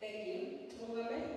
Thank you. Tuungane.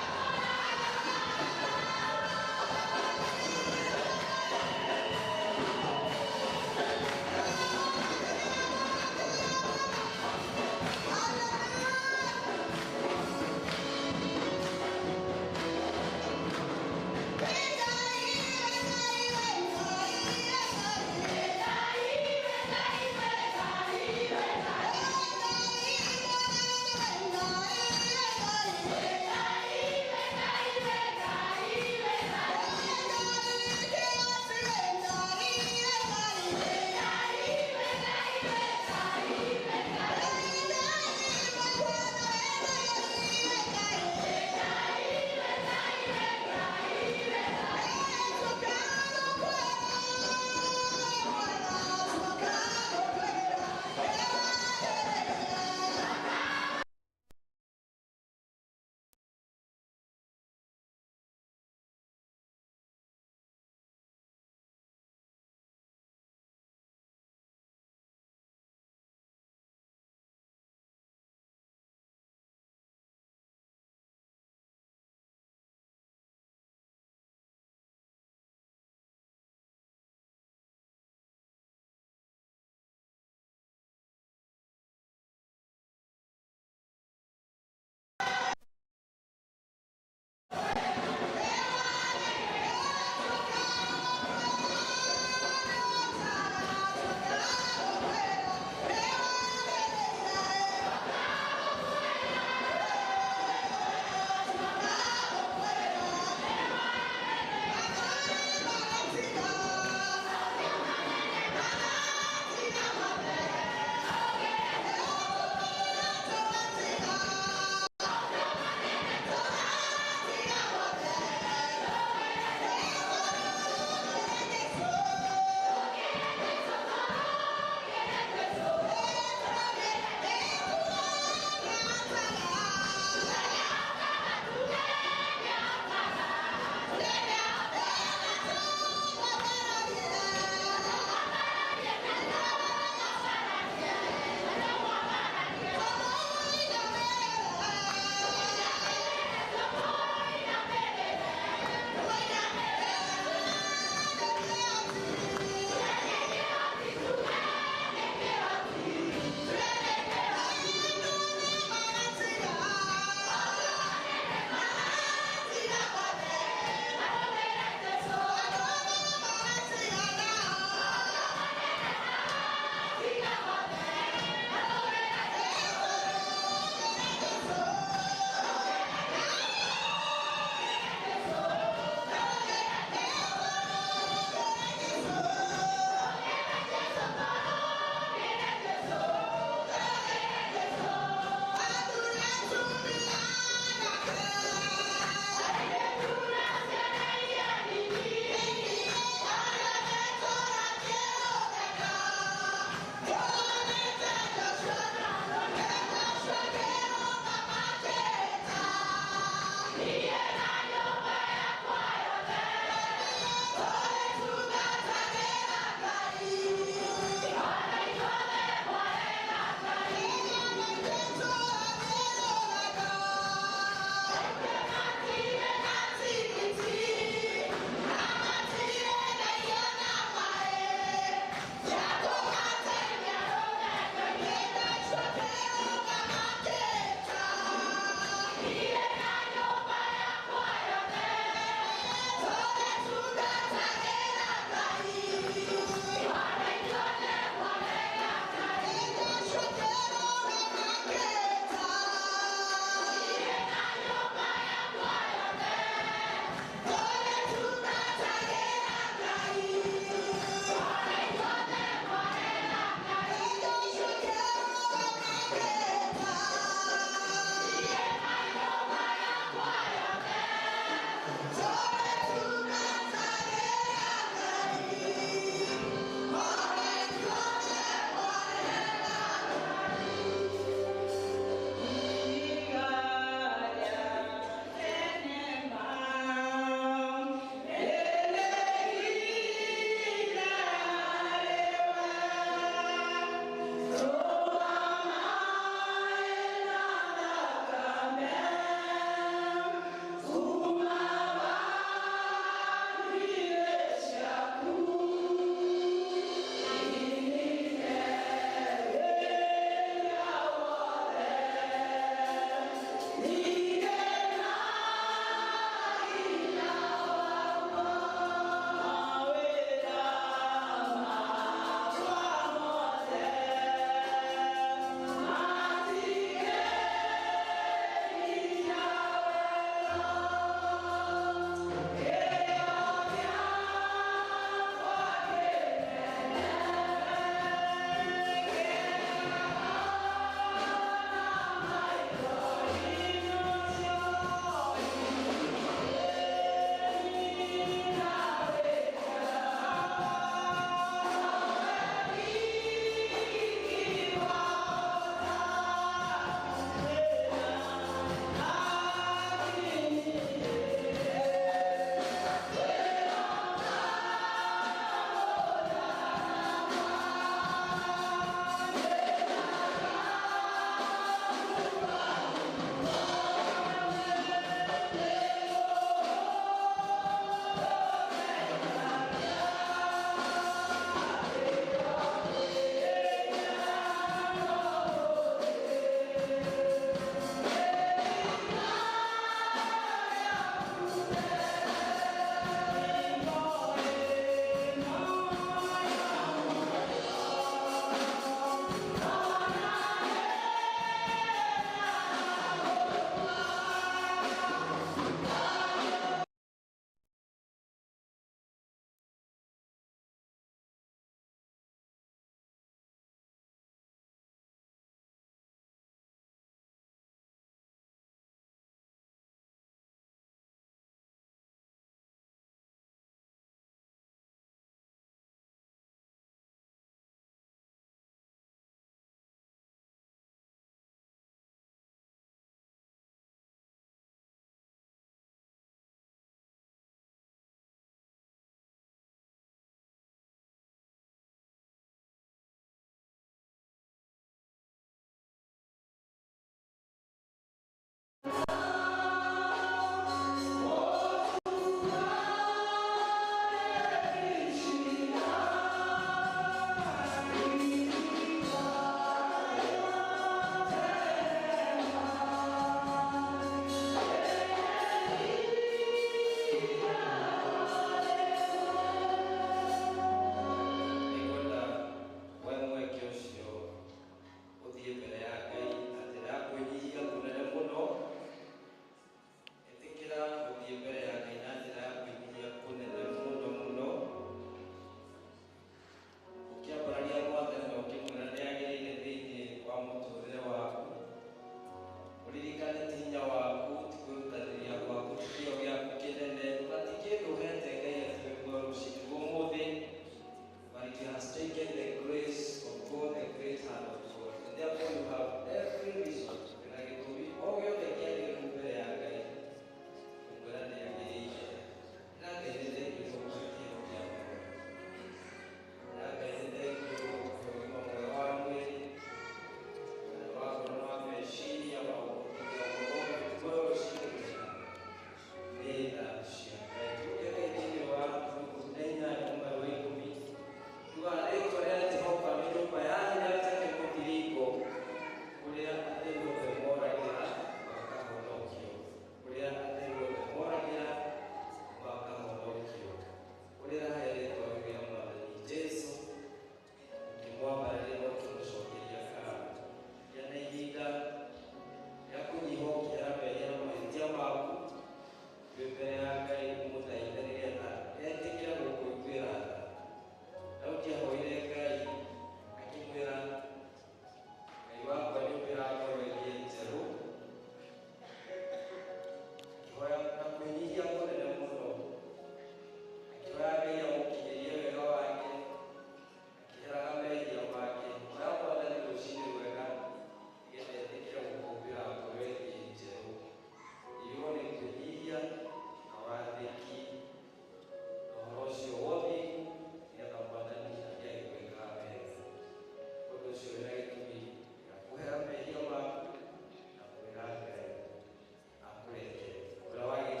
Urawahi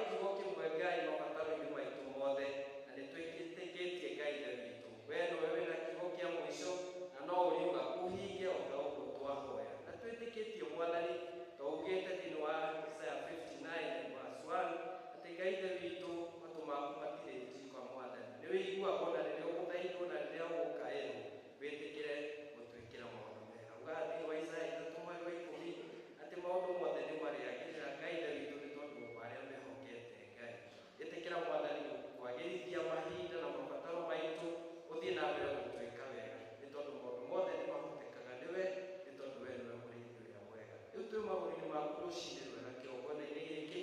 kiugo kĩmwe Ngai mabataro-inĩ maitũ mothe, na nĩ twĩtĩkĩtie Ngai witũ. Wee nĩwe wĩna kiugo kĩa mũico, na no ũriuga ũhinge o ta ũguo twahoya. Na twĩtĩkĩtie Mwathani, ta ugĩte thĩinĩ wa Isaiah 59:1 atĩ Ngai witũ matũ maku matirĩ njiko Mwathani. Nĩ wĩiguaga ona rĩrĩa ũgũthaithwo na rĩrĩa ũgũkaĩrwo, wĩtĩkĩre gũtwĩkĩra maũndũ mega. Ugaga thĩinĩ wa Isaiah 3:10 atĩ maũndũ mothe nĩ marĩagĩrĩra Ngai witũ nĩ tondũ wa arĩa mehokete Ngai. Ĩtĩkĩra Mwathani kwagĩrithia mahinda na mabataro maitũ, ũthiĩ na mbere gũtwĩka wega, nĩ tondũ maũndũ mothe nĩ mahotekaga nĩwe, nĩ tondũ we nĩwe mũrĩithi ũrĩa mwega. Rĩu twĩ magũrũ-inĩ maku rũcinĩ rwega kĩgongona-inĩ gĩkĩ,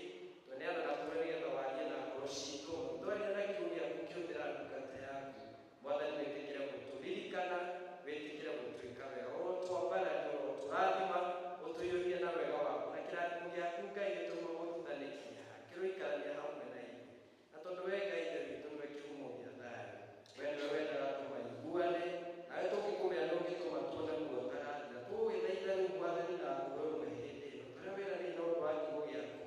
tũneanaga tũrĩ nĩgetha warie na ngoro ciitũ, twaria na kiugo gĩaku kĩhũthĩra ndungata yaku. Mwathani wĩtĩkĩre gũtũririkana, wĩtĩkĩre gũtwĩka wega, oro twambararia, oro tũrathima, ũtũiyũrie na wega waku, na kĩrathimo gĩaku Ngai gĩtũmagũthanĩkia kĩroikarania hamwe na ithuĩ. Na tondũ we Ngai witũ nĩwe kĩhumo gĩa thayũ, we nĩwe wendaga tũmaiguane, nawe tũngĩkũmenya ndũngĩtũma tuone muoyo tarathira. Tũgũgĩthaitha rĩu Mwathani na ngoro ĩmwe hĩndĩ ĩno, tũrĩa wĩranĩire na ũndũ wa kiugo gĩaku,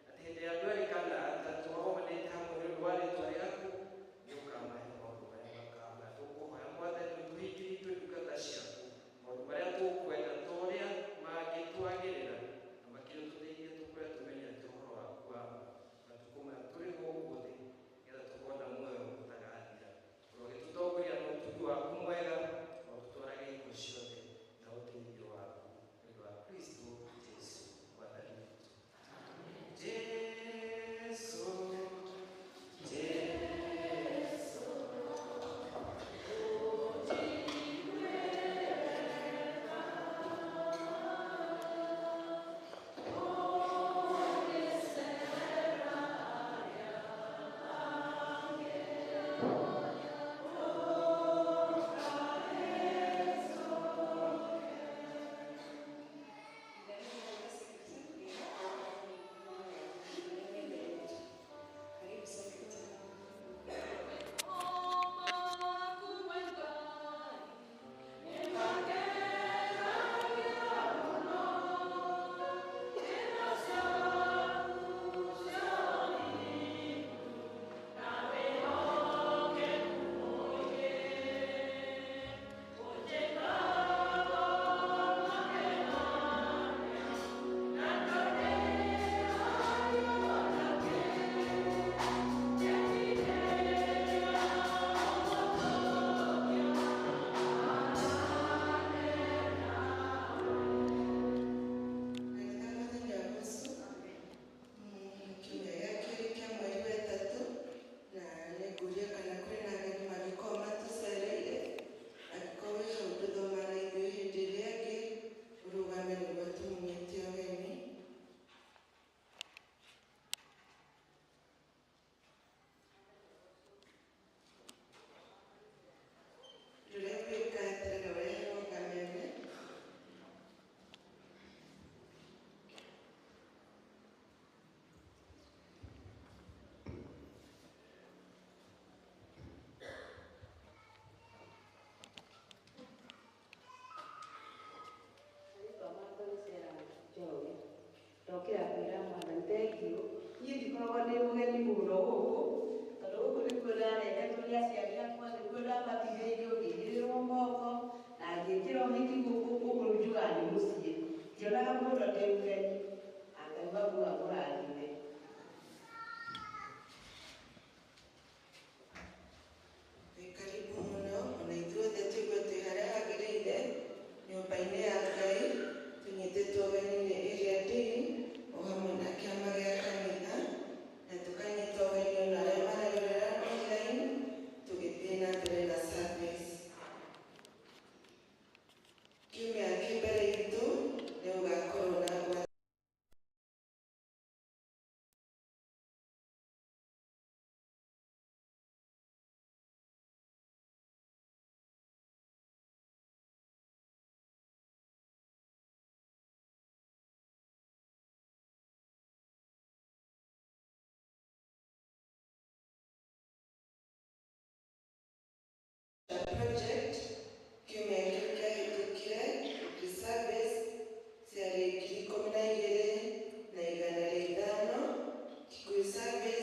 atĩ hĩndĩ ĩrĩa andũ erĩ kana atatũ magomanĩte hamwe nĩ ũndũ wa rĩĩtwa rĩaku, nĩ ũkamahe maũndũ marĩa makaga. Tũkũhoya Mwathani ũtũhingĩrie ithuĩ ndungata ciaku, maũndũ marĩa tũkwenda ta ũrĩa mangĩtwagĩrĩra, na makĩria tũteithie tũkũre tũmenyete ũhoro waku wa ma. Matukũ maya tũrĩ gũkũ thĩ, nĩgetha tũkona muoyo ũtagathira. Ũrogĩtũtongoria na ũtugi waku mwega, na ũtũtwarage hingo ciothe na ũteithio waku. Nĩ ũndũ wa Kristo Jesũ Mwathani witũ. Jesũ, Jesũ, project kiumeandika itukire service ciarĩ 12,105 Kikuyu service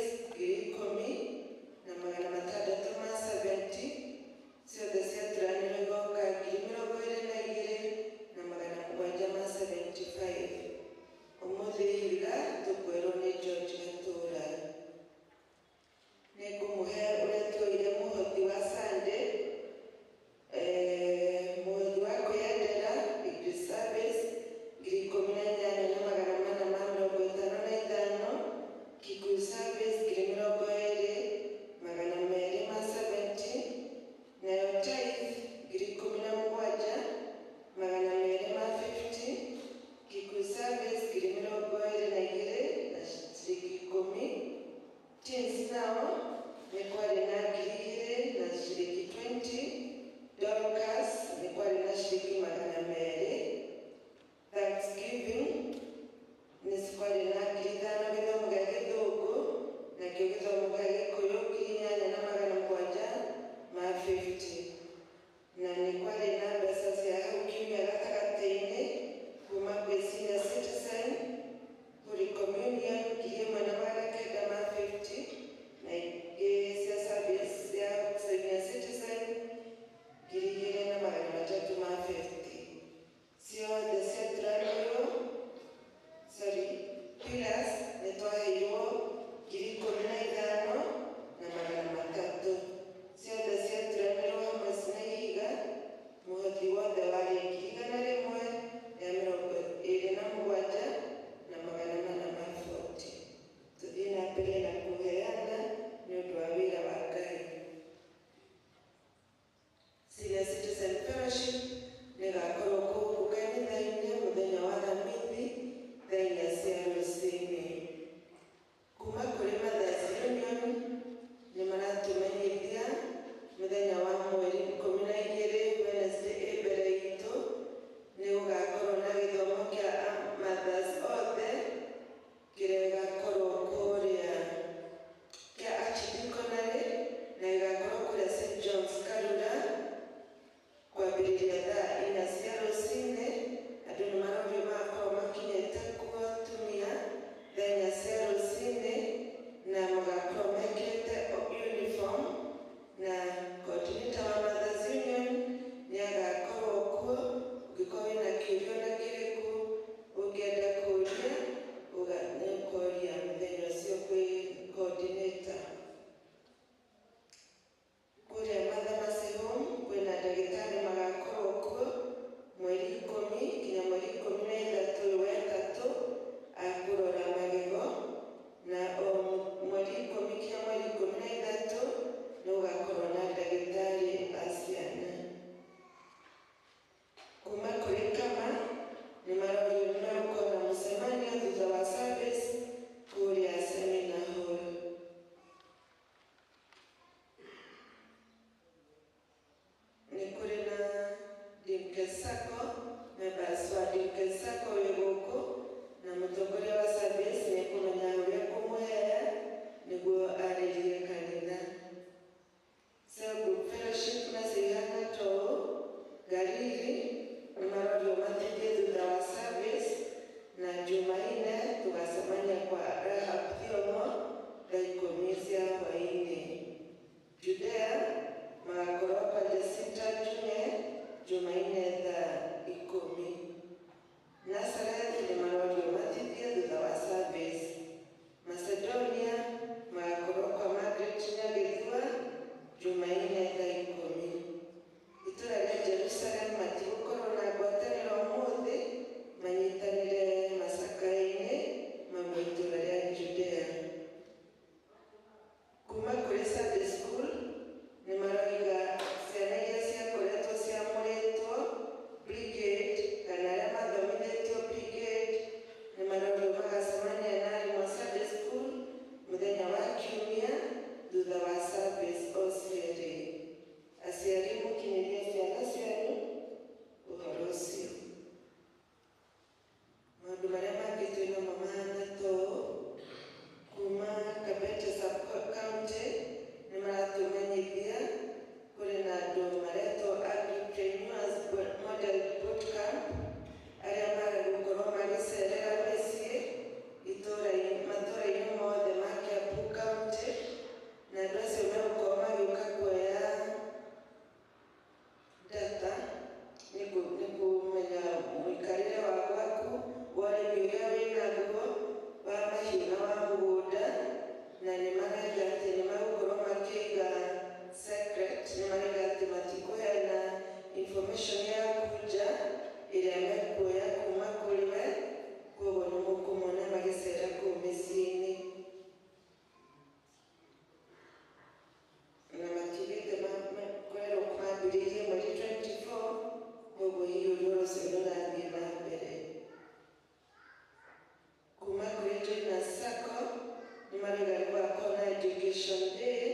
marũgano wakona Education Day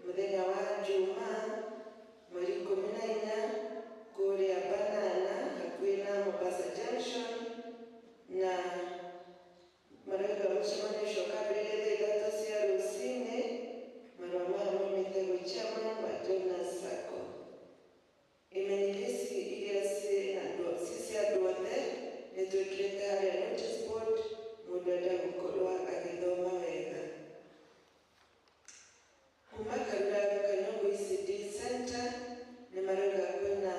mũthenya wa Jumaa mweri 14 kũrĩa Banana hakuhĩ na Mombasa Junction, na marũgano mũcemanio ũcio ũkambĩrĩria thaa 3 cia rũcinĩ. Marũa maya maumĩte gwĩ chairman wa Donors Sacco. Imenyithia ici iria ci cia andũ othe nĩ twĩkĩrĩte harĩa notice board, mũndũ enda gũkorwo agĩthoma wega. Kuma Karura Kanyongo ECD Center nĩ marauga kwĩna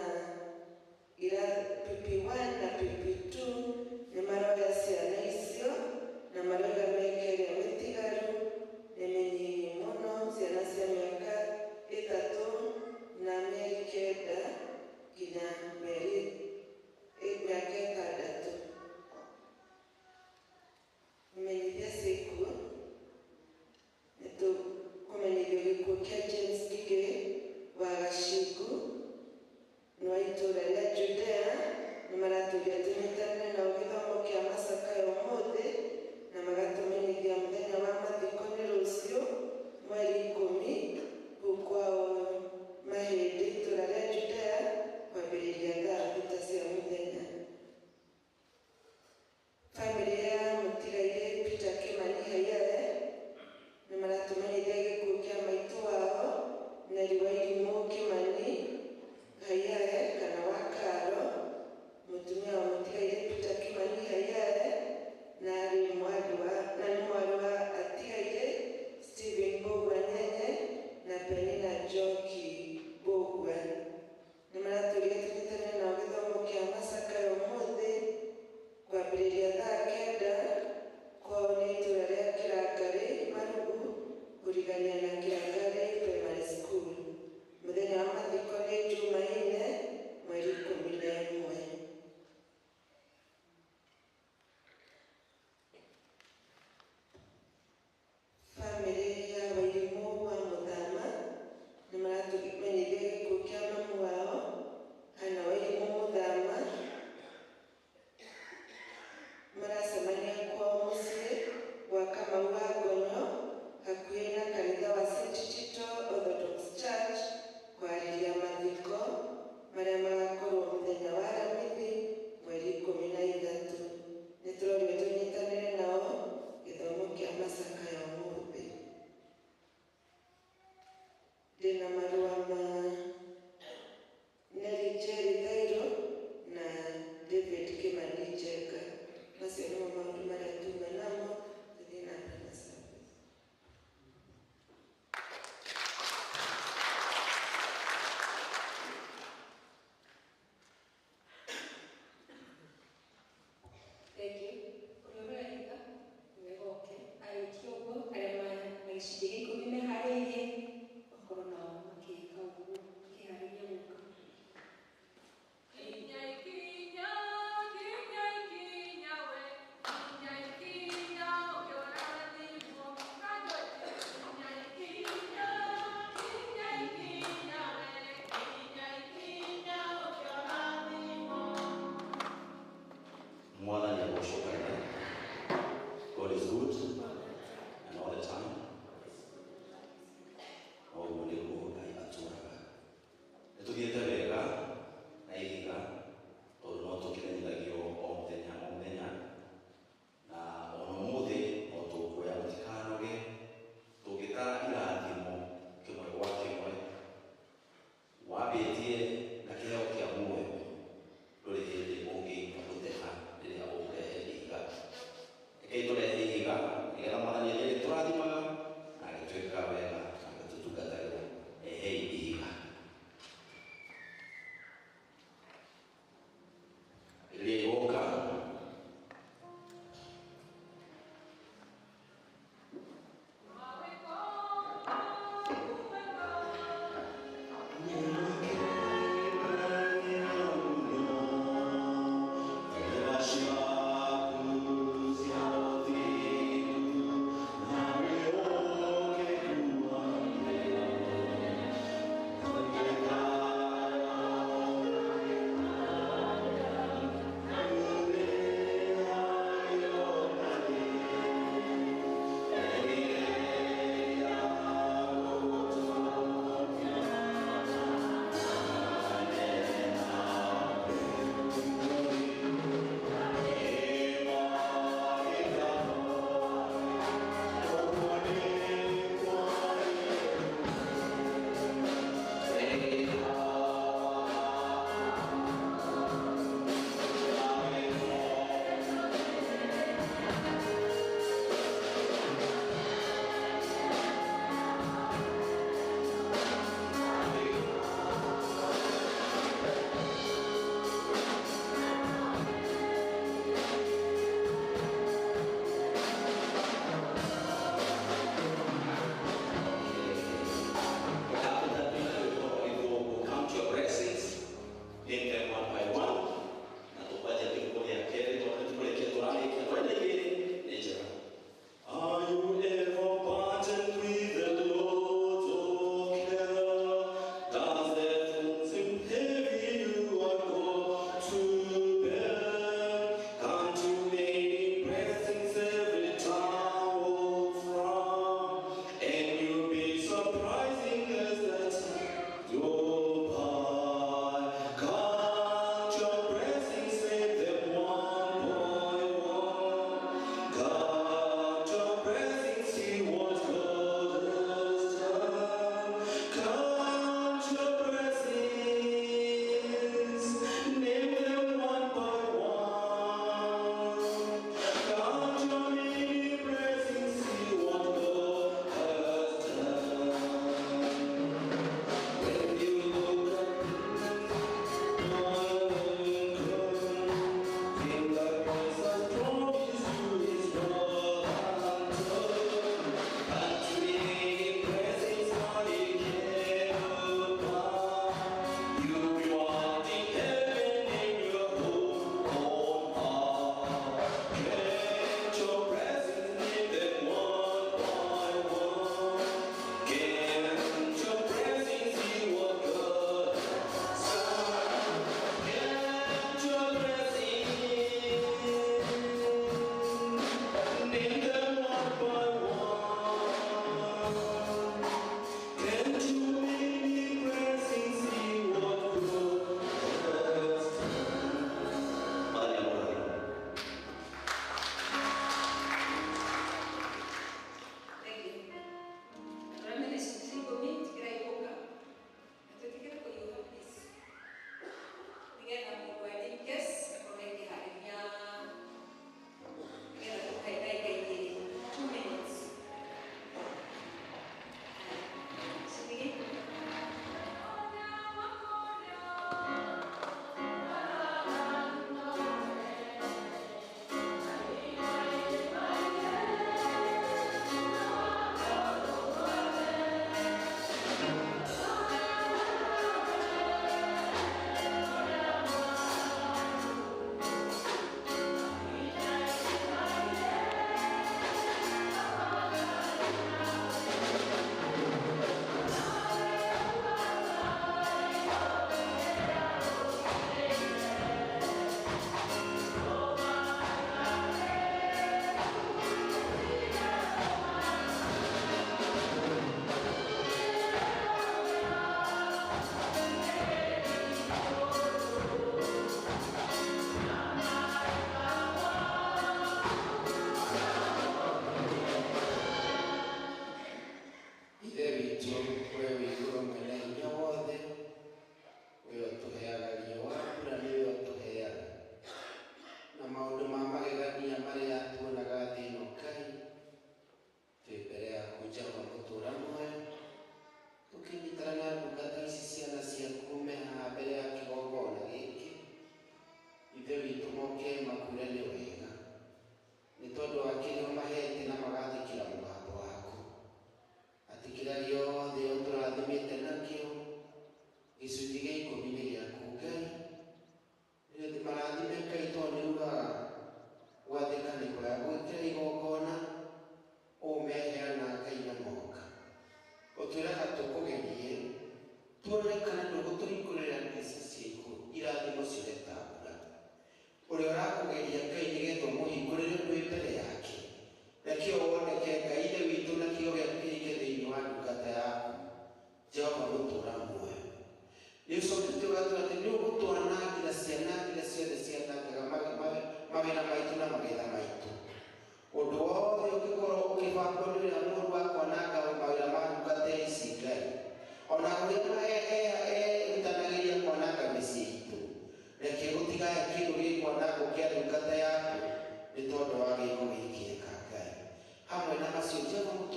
PP1 na PP2 nĩ maroya ciana icio, na marauga mekeria mĩtigaru nĩ mĩnini mũno, ciana cia mĩaka 3 na mĩeri 9 nginya mĩaka 6. Imenyithia ciĩkuo nĩ tũkũmenyithio gĩkuũ kĩa James Ngigĩ wa Gacingu wa itũũra rĩa Judea. Nĩ maratũria tũnyitanĩre na gĩthomo kĩa macakayo ũmũthĩ, na magatũmenyithia mũthenya wa mathiko nĩ rũciũ mweri 10 kwao Mahĩndĩ itũũra rĩa Judea kwambĩrĩria thaa 6 cia mũthenya. Famĩlĩ ya mũtigairĩ Peter Kimani Hayare nĩ maratũmenyithia gĩkuũ kĩa maitũ wao Neri Wairimũ Kimani Hayare kana wa Karo, mũtumia wa mũtigairĩ Peter Kimani Hayare, na nĩ mwarĩ wa atigairĩ Stephen Mbũgua Nyenye na Penina Njoki Mbũgua. Nĩ maratũria tũnyitanĩre na gĩthomo kĩa macakayo ũmũthĩ kwambĩrĩria thaa 9 kwao nĩ itũũra rĩa Kĩrangarĩ Marugu kũrigania na Kĩrangarĩ Primary School. Mũthenya wa mathiko nĩ Jumaine mweri 11. Famĩlĩ ya Wairimũ wa Mũthama nĩ maratũmenyithia gĩkuũ kĩa mamu wao Hana Wairimũ Mũthama. Maracemania kwao mũciĩ gwa Kamau wa Ngonyo hakuhĩ na kanitha wa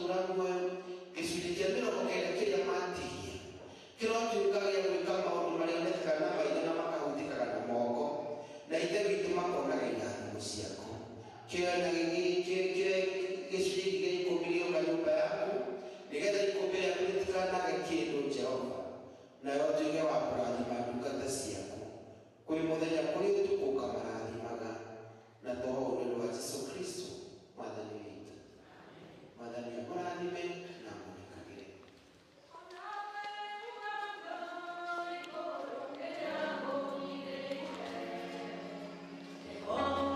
mũtũraguo gĩcunjĩ kĩa 90 kĩrĩa matigia kĩrotuĩkagia gwĩka maũndũ marĩa onekaga na maitho na makahũthĩkaga na moko na ithe witũ makonaga irathimo ciaku. Kĩona gĩcunjĩ gĩa 10 gĩoka nyũmba yaku nĩgetha ikũmbĩ rĩaku rĩtikanage kĩndũ Jehova, nayo ũtuĩke wa kũrathima ndungata ciaku kwĩ mũthenya kũrĩa ũtukũ ũkamarathimaga na tũhoe ũndũ wa Jesũ Kristo mwathani witũ. Mwathani akũrathime na amũnikagĩre. Oh,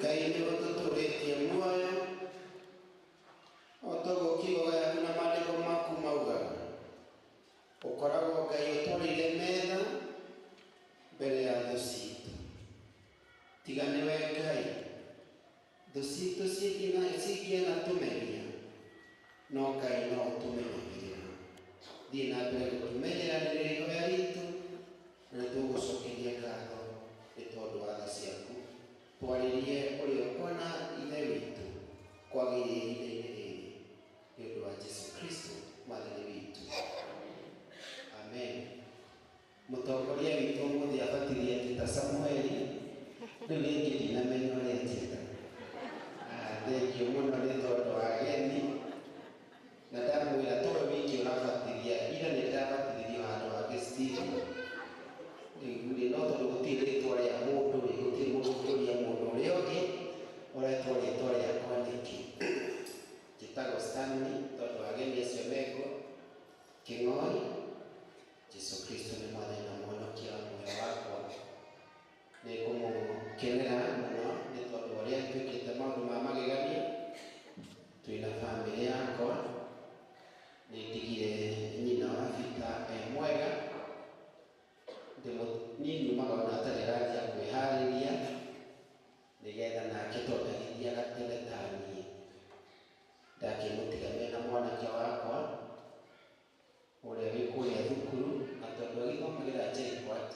Ngai nĩ ũtũtũrĩtie muoyo otogo kiugo gĩaku na maandĩko maku maugaga ũkoragwo Ngai ũtũrĩire metha mbere ya thũ citũ. Tiga nĩwe Ngai, thũ citũ cingĩena tũmeria, no Ngai no ũtũmenyagĩrĩra. Thiĩ na mbere gũtũmenyera nĩ rĩhoya ritũ na tũgũcokeria ngatho nĩ tondũ wa tha ciaku. Twarĩrie ũrĩa ũkuona ithe witũ kwagĩrĩire ihinda-inĩ rĩrĩ nĩ ũndũ wa Jesũ Kristo mwathani witũ. Amen. Mũtongoria witũ ũmũthĩ abatithia Tita Samueli, rĩu rĩngĩ ndinamenya ũrĩa njĩta. Thengiũ mũno nĩ tondũ wa ageni, na ndamwĩra tũwe wiki ũrabatithia, ira nĩ ndĩrabatithirio handũ hangĩ Steve. Rĩu no tondũ gũtirĩ rĩtwa rĩa mũndũ, gũtirĩ mũndũ ũkũria mũndũ ũrĩa ũngĩ, ũretwo rĩtwa rĩakwa nĩkĩ. Njĩtagwo Stanley tondũ wa ageni acio mekuo. Kĩng'ori, Jesũ Kristo nĩ mwathani na mũhonokia wa muoyo wakwa. Nĩ ngũmũkenera mũno nĩ tondũ ũrĩa twĩkĩte maũndũ ma magegania. Twĩna bamĩrĩ yakwa, nĩ ndigire nyina wa Peter mwega. Niĩ nyumaga ona atarĩ ranjia kwĩharĩria nĩgetha nake tondũ ndagĩthiaga tene ta niĩ. Ndakĩmũtiga mena mwanake wakwa ũrĩa wĩ kũrĩa thukuru, na tondũ agĩthomagĩra JKUAT,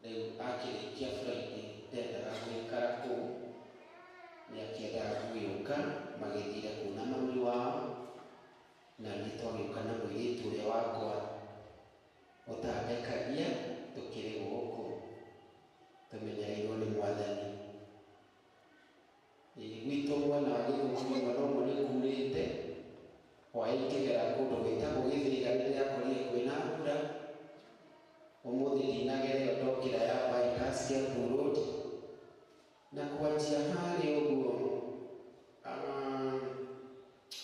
rĩu akĩrĩkia Friday ndendaga gũikara kũu, nĩakĩendaga gũgĩũka magĩthire kũu na mami wao, na niĩ twagĩũka na mũirĩtu ũrĩa wakwa ũtandekagia tũkĩrĩ gũkũ tũmenyereirwo nĩ mwathani. Gwitũ mwena wa Gĩthũngũ mwena ũmwe nĩ kurĩte, hwaĩ ngĩgera kũndũ gwĩtagwo Gĩthĩga rĩrĩa korire kwĩna mbura. Ũmũthĩ ndinagereyo ndokĩra ya bypass Kiambu Road, na kwanjia harĩa ũguo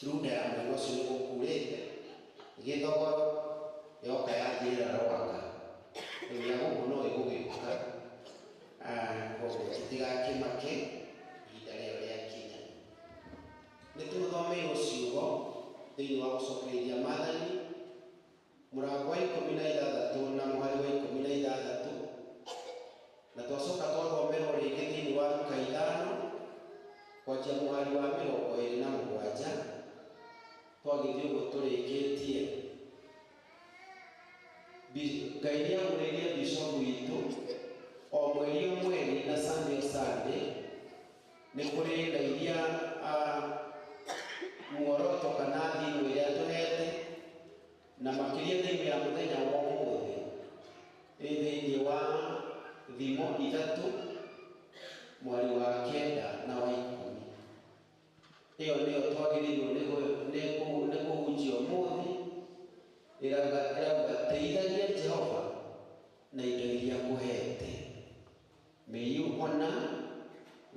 runda ya mwena ũcio nĩ gũkurĩte, Gĩthogoro yoka yathĩra Rwaka. Rĩu ya gũkũ no ĩgũgĩũka, koguo tũtigakĩmake, ihinda rĩo rĩakinya. Nĩtũthomeirwo ciugo thĩinĩ wa gũcokereria Maathani, mũrango wa 16 na mũhari wa 16, na twacoka twathomerwo rĩngĩ thĩinĩ wa Luka 5 kwanjia mũhari wa 27, twagĩthiĩ ũguo tũrĩkĩtie. Ngai nĩamũrĩirie Bishop witũ o mweri o mweri na Sunday o Sunday nĩ kũrĩ na iria muoroto kana thimũ ĩrĩa tũhete, na makĩria thimũ ya mũthenya wa ũmũthĩ thĩinĩ wa thimo 3 mweri wa 9 na wa 10. Ĩyo nĩyo twagĩrĩirwo nĩ kũhunjia ũmũthĩ, ĩrauga teithagia Jehova na indo iria kũhete. May you honor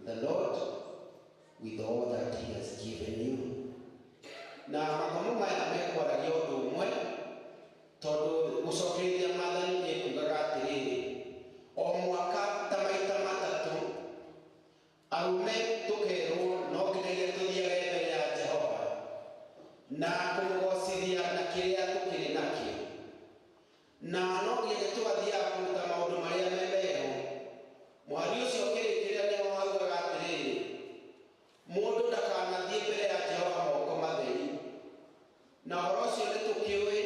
the Lord with all that he has given you. Na mathomo maya mekwaragia ũndũ ũmwe, tondũ gũcokereria Maathani nĩkugaga atĩrĩrĩ, o mwaka ta maita matatũ arume tũkerwo no nginyagia tũthiage mbere ya Jehova na kũmũgocithia na kĩrĩa tũkĩrĩ nakĩo, na no nginyagia tũgathiaga kũruta maũndũ marĩa me mega. Mwari ũcio ũkĩrĩkĩrĩria nĩho haugaga atĩrĩrĩ, mũndũ ndakanathiĩ mbere ya Jehova moko matheri. Na ũhoro ũcio nĩtũkĩũĩ,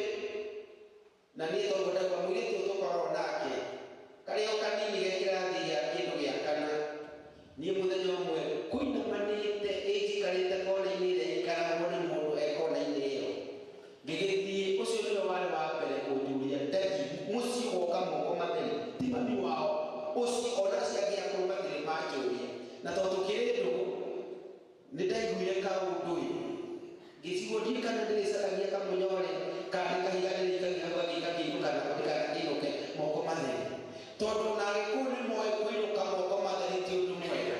na niĩ tondũ ndauga mũirĩtu tũkoragwo nake karĩa o kanini ge kĩrathi gĩa kĩndũ gĩa kana, niĩ mũthenya ũmwe kũinamanĩte ĩnjikarĩte kona-inĩ ĩrĩa ĩikaragwo nĩ mũndũ ekona-inĩ ĩyo, ngĩgĩthiĩ. Ũcio nĩwe warĩ wa mbere kũnjũria ndagi mũciĩ woka moko matheri, ti mami wao ũcio ona ciangĩa kũrũ matheri manjũria. Na tondũ tũkĩrĩ ndũgũ nĩndaiguire kaũndũ ngĩcigwo ndiĩ kana ndĩrĩcaragia kamũnyore kana kahiga rĩrĩkagia gagĩkakĩinũka na gagĩkakĩinũke moko matheri, tondũ na Agĩkũyũ nĩmoĩ kũinũka moko matheri ti ũndũ mwega.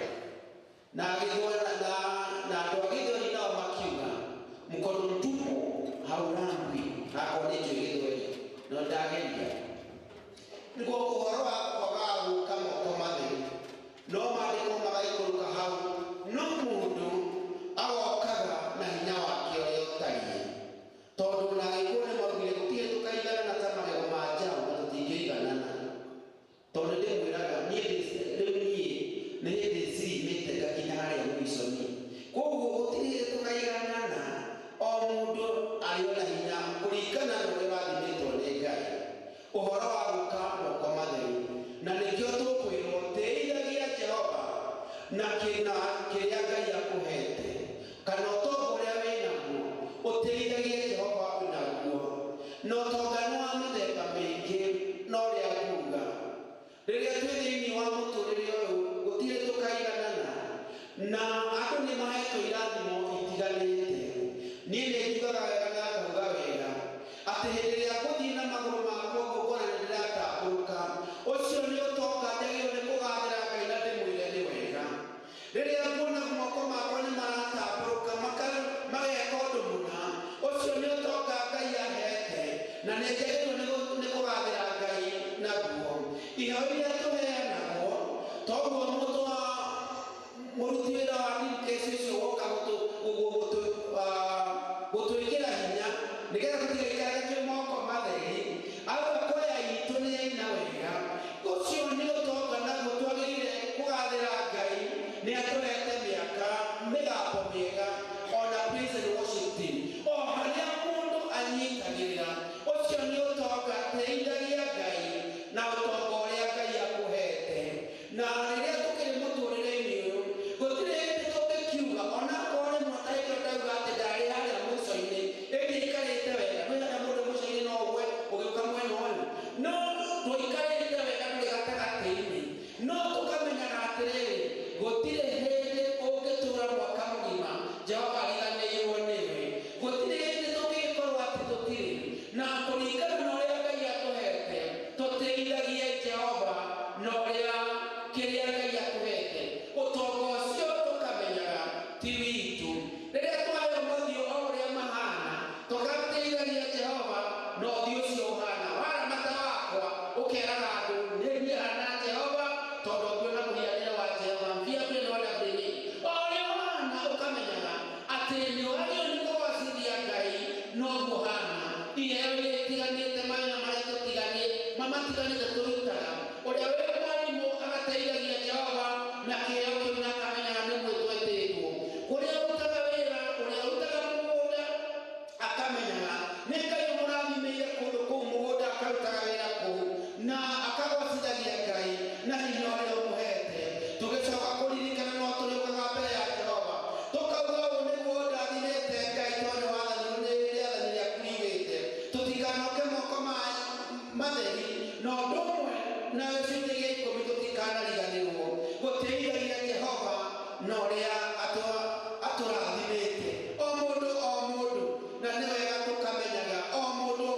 Na Agĩthweri na andũ a Gĩthweri nao makiuga mkono mtupu haurambwi, akorwo nĩ njũĩ Gĩthweri no ndageria. Nĩguo ũhoro wa kwaga gũka moko matheri, no maandĩko magaikũrũka hau thina kiria Ngai akuhete kana utonga uria winaguo uteithagie Jehova unaguo no tongano wa mithemba mingi no ria kuga riria twi thiini wa muturire uyu gutire tukaiganana na andu ni mahetwo irathimo itiganite ni njugaga wega na ngauga wega ati hindi ria kuthii na maguru makwa ngongora ndiratamburuka ucio ni utonga njagirwo ni kugathira Ngai na ndimwire ni wega riria nguona moko makwa ni maratamburuka mageka undu muna ucio ni utonga Ngai ahete na ni njagirwo ni kugathira Ngai naguo iheo iria tuheanagwo toguo mundu wa muruti wira wa ndinkecio ucio woka gutwikira hinya nigetha tutigaikare twi moko matheri auga kwaya itu ni aina wega ucio ni utonga naguo twagirire kugathira Ngai ni atuhete miaka migambo miega ona praise and worship team o haria mundu anyitagirira ucio ni utonga teithagia Ngai na utonga uria Ngai akuhete na riria tukiri muturire-ini uyu gutire hindi tungikiuga ona kore mwataiko ndauga ati ndari haria muico-ini indi ikarite wega mwina mundu muico-ini no gwe ugiuka mwena uyu no twikarite wega turi gatagati-ini no tukamenyaga atiriri gutire hindi ungitura mwaka mugima Jehova ariganĩirwo niwe gutire hindi tungikorwo ati tutiri na kuringana na uria Ngai atuhete tuteithagie Jehova na uria kiria Ngai atuhete utonga ucio tukamenyaga ti witu riria twayo muthio o uria mahana tugateithagia Jehova no uthio ucio uhana waramata wakwa ukeraga andu ni hana Jehova tondu ngiona muhianire wa Jehova mbia kwina wala thini o uria uhana ukamenyaga ati ni wario ni kugwacithia Ngai no muhana iheo iria itiganite mawira maria tutiganie mamatiganite turutaga uria wi mwarimu agateithagia Jehova na kiheo kiu na akamenyaga ni mwitwetetwo kuria urutaga wira uria urutaga mugunda akamenyaga ni Ngai umurathimĩire kundu kuu mugunda akarutaga wira kuu na akagwacithagia Ngai na hinya uria umuhete tugicoka kuririkana no turiukaga mbere ya Jehova tukauga ũũ nĩguo ndathimĩte Ngai tondu wathani nĩ rĩathani rĩaku rigĩte tutikanoke moko matheri na ũndũ ũmwe na gĩcunjĩ gĩa 10 tutikanariganĩrwo gũteithagia Jehova na ũrĩa atũrathimĩte o mũndũ na nĩ wega tukamenyaga o mũndũ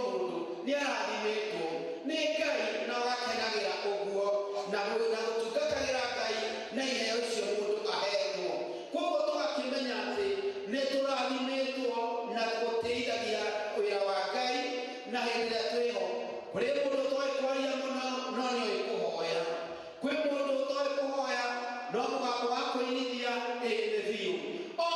nĩ arathimĩtwo nĩ Ngai na ũgakenagĩra ũguo na gũtungatagĩra Ngai na iheo icio mũndũ ahetwo koguo tũgakĩmenya atĩ nĩ tũrathimĩtwo na gũteithagia wĩra wa Ngai na hĩndĩ ĩrĩa twĩho kũrĩ mũndũ ũtoĩ kwaria mũno no nĩ ũĩ kũhoya kwĩ mũndũ ũtoĩ kũhoya no mũgambo wa kũinithia nĩ biũ o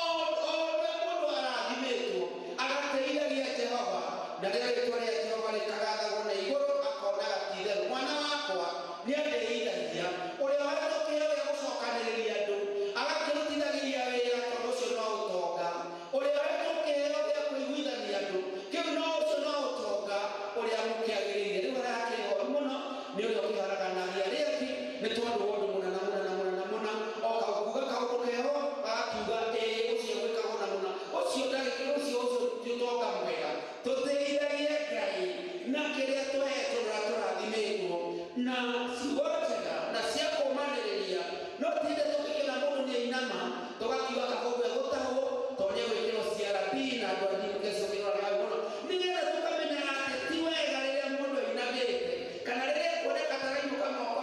ũrĩa mũndũ arathimĩtwo agateithagia Jehova na rĩrĩa rĩtwa rĩa Jehova rĩkagathagwo na igũrũ akonaga ti-itherũ mwana wakwa nĩ andeithagia ũrĩa wetwo kĩheo gĩa gũcokanĩrĩria andũ agakĩrutithagĩria wĩra tondũ ũcio no ũtonga ũrĩa wetwo kĩheo gĩa kũiguithania andũ kĩu no ũcio no ũtonga ũrĩa mũkĩagĩrĩire rĩu arakĩhoru mũno nĩ ũrĩa ũkĩharaganagia rĩaki nĩ tondũ ũndũ mũna o kauga kaũndũ keho agakiuga ũcio gwĩkagwo na mũna ũcio ũcio ti ũtonga mwega tũteithagie Ngai na kĩrĩa tũhetwo na tũrathimĩtwo na ciugo njega na cia kũũmanĩrĩria no tinde tũgĩkĩra mũndũ nĩ ainama tũgakiuga kakombe gũtahwo tondũ nĩ egwĩkĩrwo CRB na andũ a ndinkecio kĩroraga mũno nĩgetha tũkamenya atĩ ti wega rĩrĩa mũndũ ainamĩte kana rĩrĩa kuoneka ta rainũka moko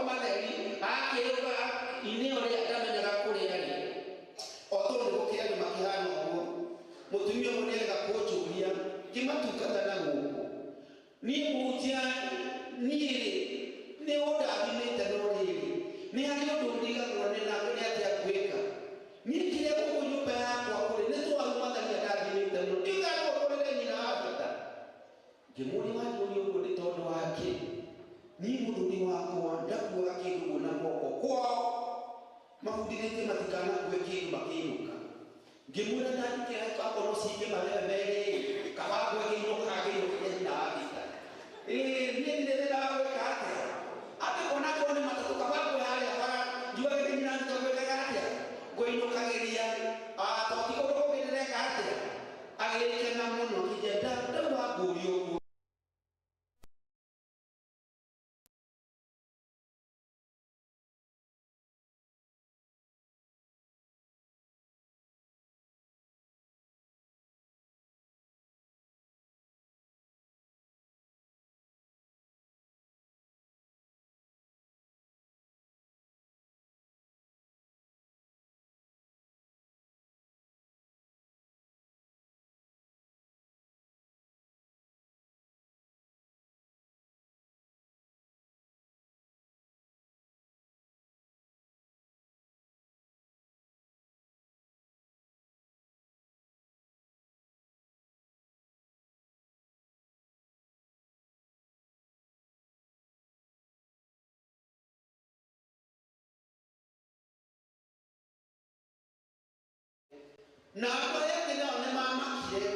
na ambaye ndio ne mama kire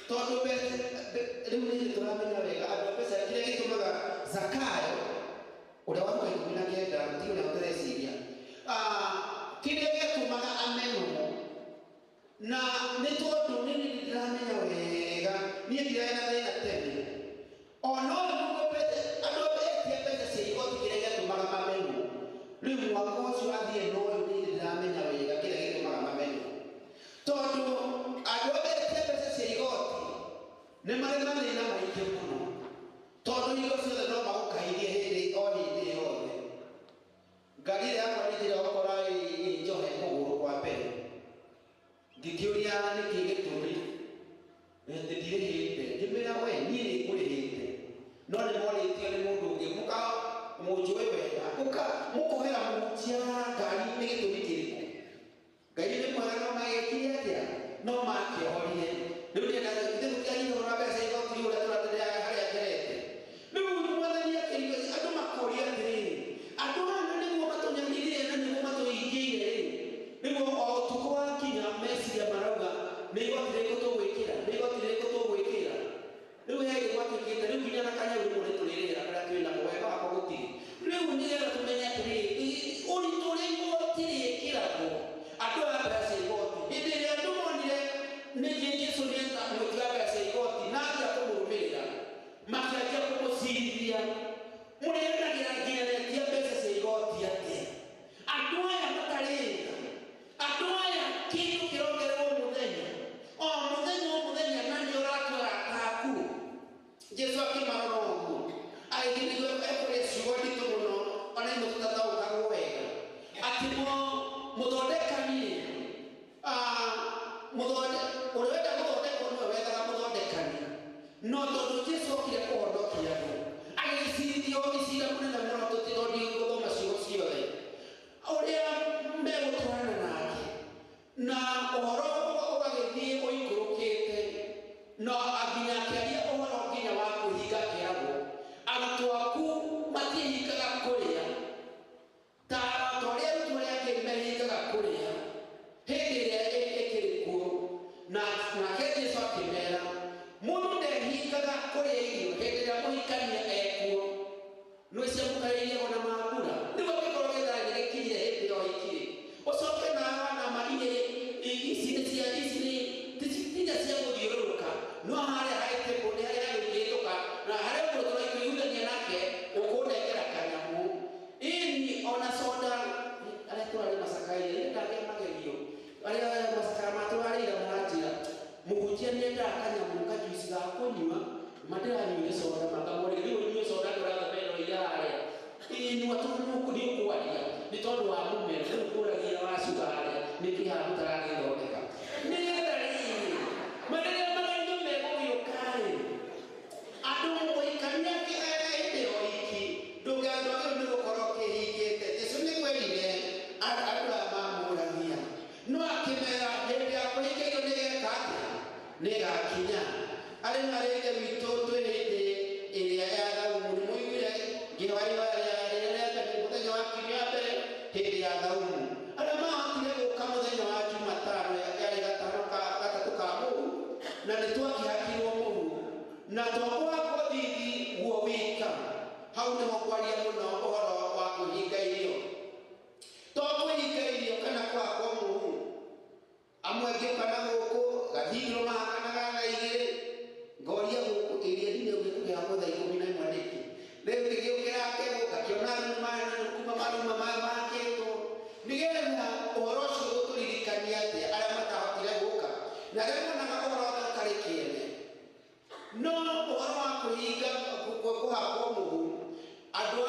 tondu pesa riu ni turamenya wega andu pesa kire gitumaga Zakayo uria wa 19 ndio na Teresiria kire gitumaga amenwo na ni tondu ni ndiramenya wega ni ndirena thina tene ono nugo pete andu betie pesa cia igoti kire gitumaga amenwo riu mwaka ucio athie no ni ndiramenya wega kire gitumaga amenwo tondu andu betie pesa cia igoti ne mare na thina maingi muno tondu igo ciothe no magukairie hindi yothe ngarire yakwa nĩ njĩra ũkora njohe kũgũrũ kwa mbere ngĩkĩũria nĩkĩ gĩtũmi ndirĩhĩte ngĩmĩra we niĩ nĩngũrĩhĩte no nĩ morĩtio nĩ mũndũ ũngĩ mũnjũĩ wega mũkũhera mũhunjia ngari nĩ gĩtũmi kĩrĩkũ Ngai nĩ mwega no magĩkire atĩa no makĩhorie rĩu nĩgũkĩanyihũra mbeca igoti ũrĩa tũratũrĩaga harĩa ngerete rĩu mwathani akĩigua andũ makoria atĩrĩrĩ andũ aya nĩguo matũnyaririe na nĩguo matũhingĩire nĩguo o ũtukũ wakinya meciria marauga nĩ igoti rĩrĩkũ tũgwĩkĩra nĩ igoti rĩrĩkũ tũgwĩkĩra rĩu hegĩ gwatuĩkĩte rĩu nginya na kanya rĩmwe nĩtũrĩrĩra karĩa twĩna mwega wako gũtirĩ rĩu nĩgetha tũmenye atĩrĩrĩ ũritũ ũrĩa igoti rĩkĩragwo andũ aya mbeca igoti hĩndĩ ĩrĩa andũ monire nĩkĩ Jesũ nĩenda gwĩkĩra mbeca igoti na anjia kũmũrũmĩrĩra makĩanjia kũmũcirithia mũrĩendagĩra nginyanĩtie mbeca cia igoti atĩa andũ aya matarĩnga andũ aya kĩndũ kĩrongererwo mũthenya o mũthenya na nĩ ũratwara taku Jesũ akĩmarora ũguo agĩkĩnĩguo ekũrĩa ciugo nditũ mũno ona imwe tũtataũkagwo wega atĩ mũthondekani ũrĩa wenda gũthondekwo nĩwe wethaga mũthondekani no tondũ Jesũ okire kũhonokia andũ agĩcirithio icira mũnene mũno tũtirondio gũthoma ciugo ciothe ũrĩa megũtwarana nake na ũhoro ũgagĩthiĩ ũikũrũkĩte no nginya akĩaria ũhoro nginya wa kwĩhinga kĩago arutwo aku matiĩhingaga kũrĩa ta ũrĩa arutwo arĩa angĩ mehingaga kũrĩa hĩndĩ ĩrĩa ĩkĩrĩ kuo nake Jesũ akĩmera mũndũ ndehingaga kũrĩa irio hĩndĩ ĩrĩa mũhikania ekuo nĩciamũkarĩire ona mambura nĩguo gĩkorwo gĩtharagia gĩkinyire hĩndĩ ĩyo ikire ũcoke na wanama ici tinya cia gũthiũrũrũka no harĩa haĩte mũndũ harĩa hagĩkĩhĩtũka na harĩa mũndũ tũraikuithania nake ũkũnengera kanyamũ ini ona soda arĩa tũrarĩ macakaire ndagĩa magerio arĩa macakara matũrarĩire maranjĩra mũhunjia nĩendaga kanyamũ kajuici ga kũnyua mandĩranyuire soda makamũrĩ rĩu nyue soda ndũrathomero irarĩa inyua nĩũkwaria nĩ tondũ wa mũmero rĩu kũragia wa cugarĩa nĩkĩ haha mũtaragĩthondeka nĩgetha rĩrĩ marĩrĩa maranyu megũgĩũkarĩ andũ mũhikania hĩndĩ o iki ndũgĩandwagĩrwo nĩ gũkorwo ũkĩhingĩte Jesũ nĩ kwendire andũ aya mamũragia no akĩmera hĩndĩ ya kũhingĩrio nĩgeka atĩa nĩgakinya arĩ na rĩngĩ witũ twĩ hĩndĩ ĩrĩa ya thaumu nĩ mũiguire ngĩhwaĩwa rĩrĩa mũthenya wa kiumia mbere hĩndĩ ya thaumu arĩa mahotire gũka mũthenya wa Jumatano yarĩ gatatũ ka mũhu na nĩtwakĩhakirwo mũhu na twakũhakwo thithi guo wika hau nĩho kwaria mũno ũhoro wa kwĩhinga irio to kwĩhinga irio kana kwakwo mũhu amwe ngĩũka na gũkũ gathingĩro mahakanaga na igĩrĩ ngoria gũkũ iria ndinĩũgĩkũgĩa mũtha 11 nĩkĩ rĩu ngĩgĩũkĩra kegũ ngakĩona kuma maruma maya makĩtwo nĩgetha ũhoro ũcio gũtũririkania atĩ arĩa matahotire gũka na rĩu monaga ũhoro ũtarĩ kĩene no ũhoro wa kwĩhinga kũhakwo mũhu andũ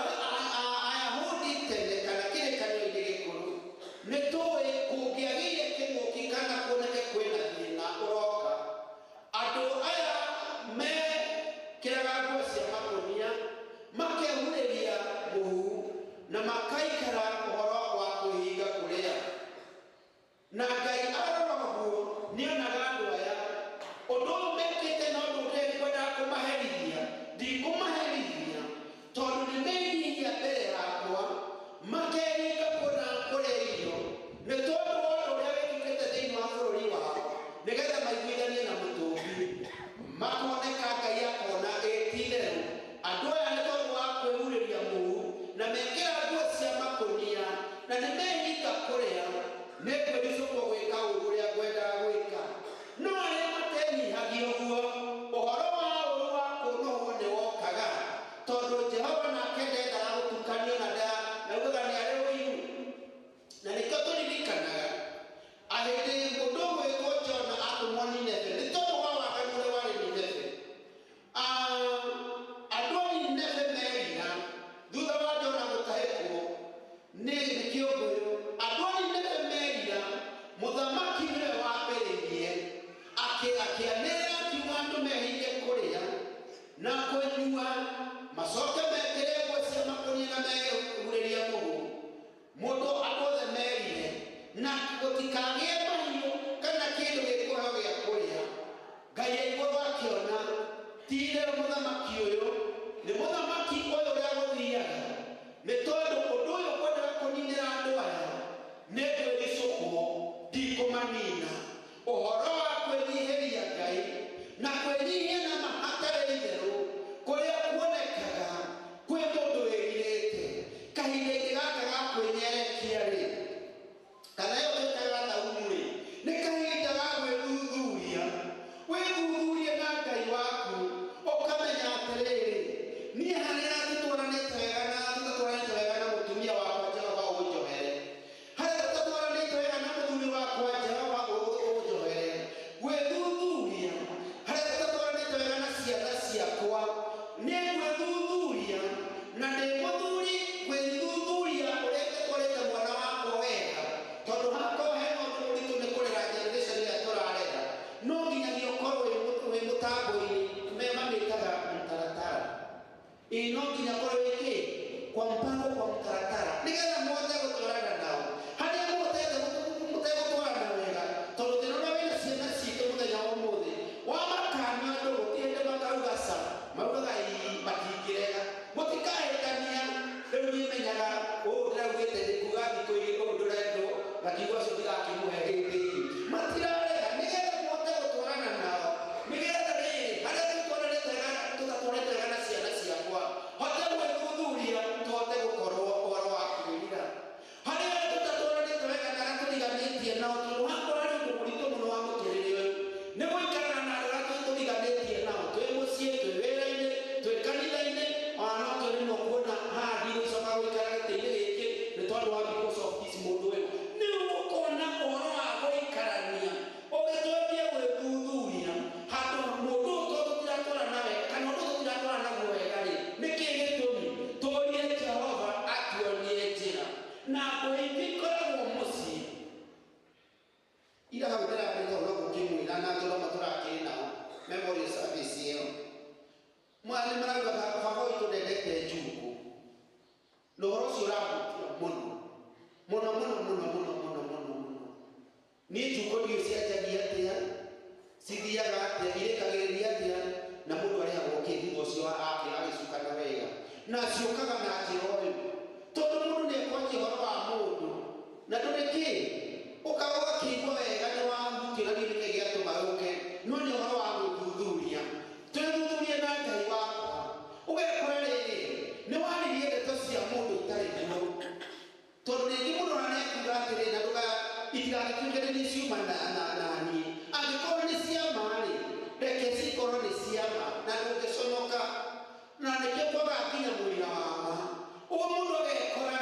manina ũhoro wa kwĩnyihĩria Ngai na kwĩnyihia na mahatarĩ itherũ kũrĩa kuonekaga kwĩ mũndũ wĩgirĩte kahinda-inĩ gaka ga kwĩnyerekia-rĩ, kana yo twĩtaga Thaumu-rĩ, nĩ kahinda ga gwĩthuthuria. Wĩthuthurie na Ngai waku ũkamenya atĩrĩrĩ, niĩ harĩa tũtwaranĩte wega na tũtatwaranĩte wega na mũtumia wakwa Jehova ũnjohere, harĩa tũtatwaranĩte wega na mũthuri wakwa Jehova ũnjohere. Gwĩthuthuria harĩa tũtatwaranĩte wega na ciana ciakwa, nĩ gwĩthuthuria na ndĩ mũthuri gwĩthuthuria ũrĩa tũtwarĩte mwana wakwa wega, tondũ hakorwo hena ũndũ mũritũ nĩ kũrera generation ĩrĩa tũrarera, no nginyagia ũkorwo wĩ mũtambo-inĩ mamĩtaga mtaratara. No nginya ũkorwo wĩkĩ kwa mpango kwa mtaratara nĩgetha mũhote gũtwarana nao harĩa mũtegũtwarana wega, tondũ thĩna wĩna ciana citũ mũthenya wa ũmũthĩ wamakania andũ gũtirĩ hĩndĩ makauga ca, maugaga ii matingĩrega. Mũtikahĩtania rĩu nĩmenyaga ndĩraugĩte ndĩkuga thikũ igĩrĩ ũndũ ndĩrendwo gakiuga ũcio ndigakĩmũhe hĩndĩ ĩngĩ. Matirarega nĩgetha mũhote gũtwarana nao, nĩgetha rĩrĩ harĩa tũtatwarĩte wega na ciana ciakwa hote gwĩthuthuria tũhote gũkorwo ũhoro wa kwĩrira. Harĩa tũtatwarĩte wega na arĩa tũriganĩtie nao, tondũ hakorwo harĩ ũndũ mũritũ mũno wa mũtũrĩre ũyũ nĩ gũikarana na andũ arĩa tũriganĩtie nao, twĩ mũciĩ, twĩ wĩra-inĩ, twĩ kanitha-inĩ, ona no twĩrĩ no kuona haha ndigũcoka gũikara gĩtĩ-inĩ gĩkĩ nĩ tondũ wa because of this mũndũ ũyũ. Nĩ ũkona ũhoro wa gũikarania ũgĩtwambia gwĩthuthuria handũ mũndũ ũyũ tũtiratwarana wega kana ũndũ tũtiratwarana naguo wega-rĩ, nĩkĩ gĩtũmi? Tũrie Jehova atuonie njĩra. Na ngũĩ ikoragwo mũciĩ ira hau ndĩrarĩte ũhoro gũkĩmwĩra na tũroma tũrakĩrĩ nao memorial service ĩyo, mwana marauga baba witũ ndendete njukũ, na ũhoro ũcio ũrahutia mũno mũno mũno mũno mũno mũno mũno mũno. Niĩ njukũ ndiũ cianjagia atĩa, cithiaga atĩa, irĩkagĩrĩria atĩa, na mũndũ arĩhagwo kĩ thutha ũcio agĩcukana wega na ciũkaga na njĩra ũyũ, tondũ mũndũ nĩekwanjia ũhoro wa mũndũ na ndũrĩ kĩ ũkaga ũgakĩigua wega nĩ wahutio na nĩkĩ gĩatũma ũke, no nĩ ũhoro wa gwĩthuthuria. Twĩthuthurie na Ngai wakwa ũgekora rĩrĩ nĩ waririe ndeto cia mũndũ itarĩ mũru, tondũ rĩngĩ mũndũ nĩekuga atĩrĩ na itigagĩtuĩke nĩ ciuma na niĩ, angĩkorwo nĩ ciama-rĩ reke cikorwo nĩ ciama na ndũngĩconoka, na nĩkĩo kwaga nginya mũira wa ma. Ũguo mũndũ agekora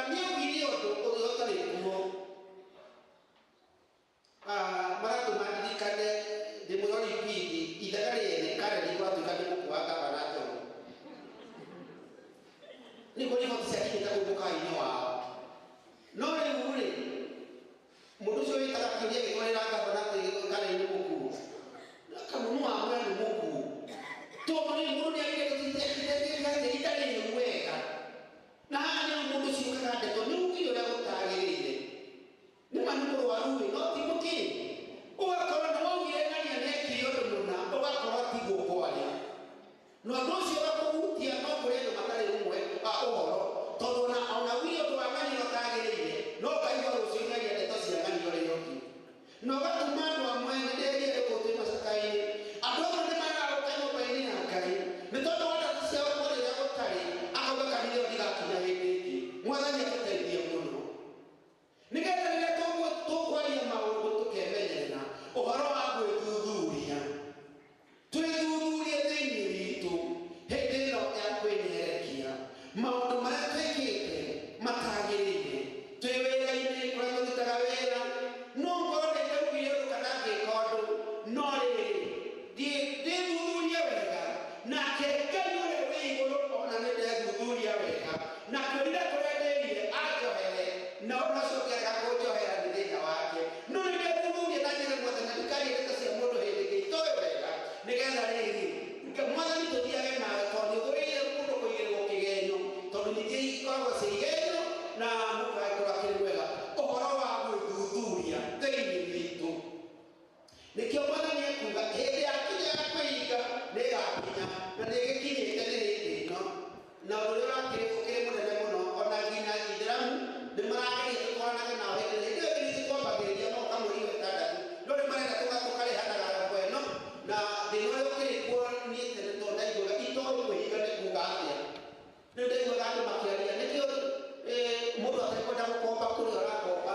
mundu atakwenda gukomba kuri orakomba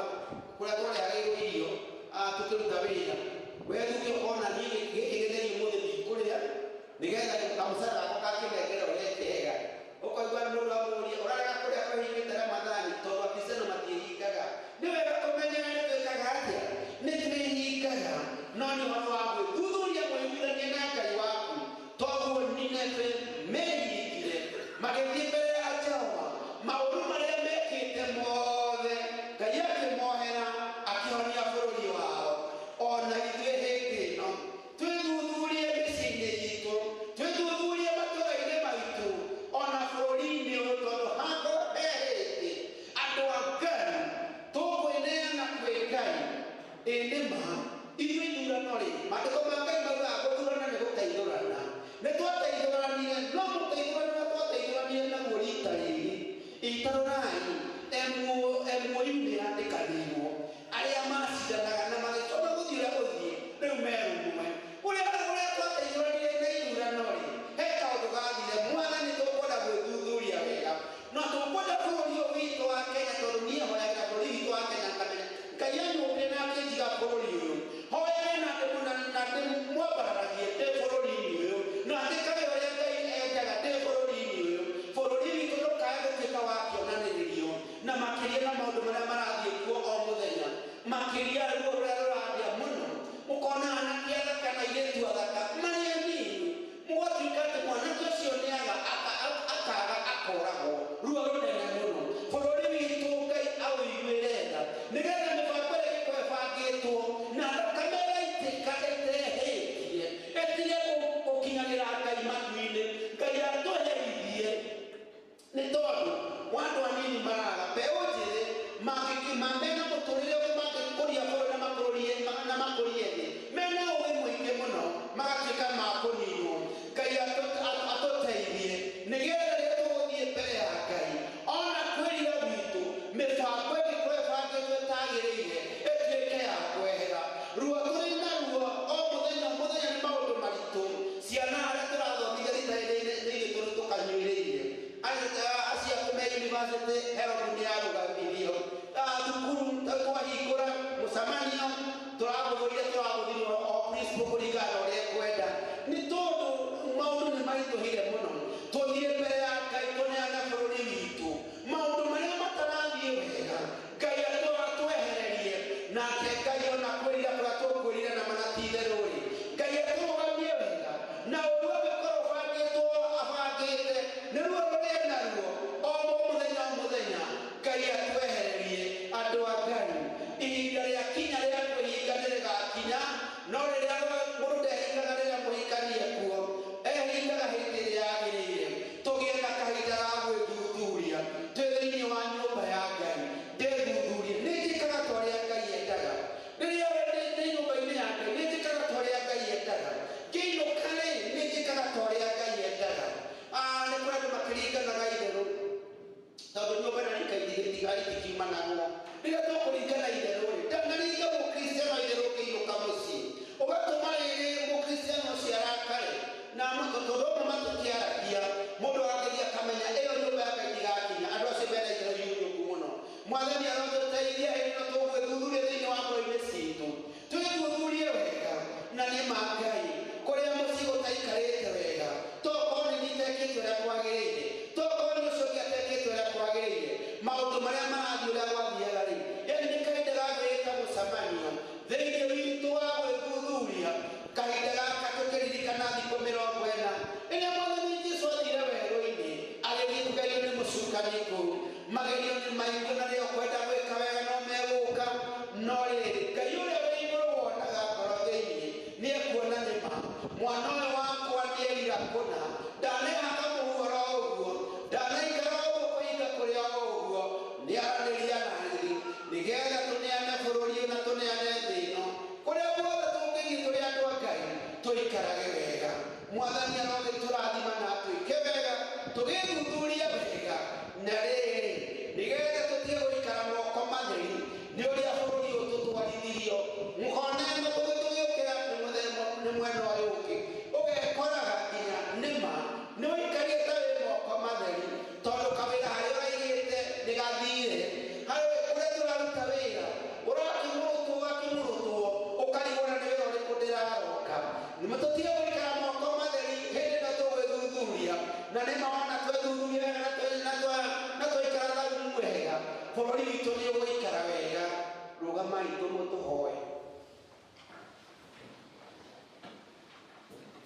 kuri atwale agirwo irio tukiruta wira wewe tukiona nini githeri muthi kuria nigetha kamusara akakimegera urekega ukoigwa mundu amuri oraga kuria kwahingite Ramadhani to abiseno matihingaga ni wega kumenya ni twikaga atia ni twihingaga no ni wano waku thuthuria mwiguithanie na Ngai waku toguo Nineve mehingire magithie mbere ya Jehova maundu maria mekite mothe Ngai akimohera akihonia bururi wao ona ithuĩ hĩndĩ ĩno twĩthuthurie mĩciĩ-inĩ itũ twĩthuthurie matũũra-inĩ maitũ ona bũrũri-inĩ ũyũ tondũ hakorwo he hĩndĩ andũ a Ngai tũkwĩneana kwĩ Ngai ĩ nĩma ithuĩ ithurano-rĩ maandĩko ma Ngai maugaga gũthurana nĩ gũteithũrana nĩ twateithũranire no mũteithũrano ũrĩa twateithũranire naguo rita rĩrĩ itarorai MOU nĩ yandĩkanĩirwo arĩa macindanaga na magĩcoka gũthiĩ ũrĩa gũthiĩ rĩu merumwe ũrĩa twateithũranire na ithurano-rĩ he kaũndũ gathire Mwathani tũkwenda gwĩthuthuria wega no tũkwenda bũrũri ũyũ witũ wa Kenya tondũ niĩ hoyaga bũrũri witũ wa Kenya ngamenya Ngai anyũmbire na akĩnjiga bũrũri ũyũ hoyage na ndĩmwambararagie ndĩ bũrũri-inĩ ũyũ na njĩkage ũrĩa Ngai enjaga ndĩ bũrũri-inĩ ũyũ bũrũri witũ ndũkae gũtuĩka wa kĩonanĩrĩrio na makĩria na maũndũ marĩa marathiĩ kuo o mũthenya makĩria ruo rũrĩa rũrambia mũno ũkona anake athaka na airĩtu athaka marĩ anini mũgatuĩka atĩ mwanake ũcio nĩaga akaga akoragwo ruo rũnene mũno bũrũri witũ Ngai aũiguĩre tha nĩgetha mĩbango ĩrĩa ĩkorwo ĩbangĩtwo na thakame ĩgaitĩka ĩtehĩtie ĩtige gũkinyagĩra Ngai matu-inĩ Ngai atũherithie nĩ tondũ andũ anini maraga mbeũ njĩthĩ mangĩmamena mũtũrĩre ũyũ mangĩkũria bũrũri na makũrie thĩ mena ũgĩ mũingĩ mũno magatuĩka ma kũninwo Ngai atũteithie nĩgetha rĩrĩa tũgũthiĩ mbere ya Ngai ona kwĩrira gwitũ mĩbango ĩngĩkorwo ĩbangĩtwo ĩtagĩrĩire ĩtuĩke ya kwehera ruo tũrĩ naruo o mũthenya nĩ maũndũ maritũ ciana arĩa tũrathomithia rita-inĩ tũrĩ tũkanyuĩrĩire acia kume university help nĩ yarũgamirio thukuru twahingũra mũcemanio tũragũthirwo o principal kũringana ũrĩa kwenda nĩ tondũ maũndũ nĩ maritũhire mũno tũthiĩ mbere ya Ngai tũneane bũrũri witũ maũndũ marĩa matarathiĩ wega Ngai atwehererie nake Ngai ona kwĩrira kũrĩa tũkwĩrire na manati-itherũ-rĩ Ngai atũrũgamie wega na ũndũ ũngĩkorwo abangĩte nĩ ruo rũrĩa naruo o mũthenya Ngai atwehererie andũ a Ngai ihinda rĩa kinya rĩa kwĩhinga nĩ rĩgakinya no rĩrĩa mũndũ ndehingaga rĩrĩa mũhikania kuo ehingaga hĩndĩ ĩrĩa yagĩrĩire tũgĩe na kahinda ga gwĩthuthuria twĩ thĩinĩ wa nyũmba ya Ngai ndĩthuthurie nĩ njĩkaga ta ũrĩa Ngai endaga rĩrĩa ndĩ nyũmba-inĩ ya Ngai nĩ njĩkaga ta ũrĩa Ngai endaga ngĩinũka-rĩ nĩ njĩkaga ta ũrĩa Ngai endaga nĩ kũrĩ andũ makĩringanaga itherũ tondũ nyũmba ĩno nĩkaitigarĩ tikiumanagwo rĩrĩa tũkũringana itherũ-rĩ ndanaringa mũkristiano itherũ ũkĩinũka mũciĩ ũgatũma rĩrĩ mũkristiano ũcio arakare na tondũ ũmwe matũkĩaragia mũndũ akageria akamenya ĩyo nyũmba ya Ngai ndigakinya andũ acio mena itherũ inyũku mũno Mwathani arotũteithia hĩndĩ ĩno tũgwĩthuthuria thĩinĩ wa ngoro-inĩ citũ twĩthuthurie wega na nĩ ma Ngai kũrĩa mũciĩ gũtaikarĩte wega tokorwo nĩ itekĩte ũrĩa kwagĩrĩire tokorwo nĩ ũcio ũngĩ atekĩte ũrĩa kwagĩrĩire maũndũ marĩa marathiĩ ũrĩa gwathiaga-rĩ nĩ kahinda gagwĩta mũcemanio thĩinĩ witũ wa gwĩthuthuria kahinda gaka tũkĩririkana thikũ 40 rĩrĩa Mwathani Jesũ athire werũ-inĩ agĩthiĩ kũgerio nĩ mũcukani kũu magerio nĩ maingĩ na rĩo kwenda gwĩka wega no megũka no rĩrĩ Ngai ũrĩa wĩ igũrũ wonaga ngoro thĩinĩ nĩ ekuona nĩma mwana ũyũ wakwa nĩ erira kũna ndanehaka mũhoro ũguo ndanaikara ũguo kũhinga kũrĩa ũguo nĩ aranĩria na niĩ nĩgetha tũneane bũrũri na tũneane thĩ ĩno kũrĩa guothe tũngĩthiĩ tũrĩ andũ a Ngai tũikarage wega Mwathani arogĩtũrathima na twĩke wega tũgĩthuthuria wega na rĩrĩ nĩgetha tũtige gũikara moko matheri nĩ ũrĩa bũrũri ũyũ tũtwarithirio mũkona ĩno tũgĩtũgĩũkĩra nĩ mwena ũyũ ũngĩ ũgekoraga nginya nĩma nĩ ũikarie ta wĩ moko matheri tondũ kawĩra harĩa ũraigĩte nĩ gathire bũrũri witũ nĩ ũgũikara wega. Rũgamai tũmũtũhoe.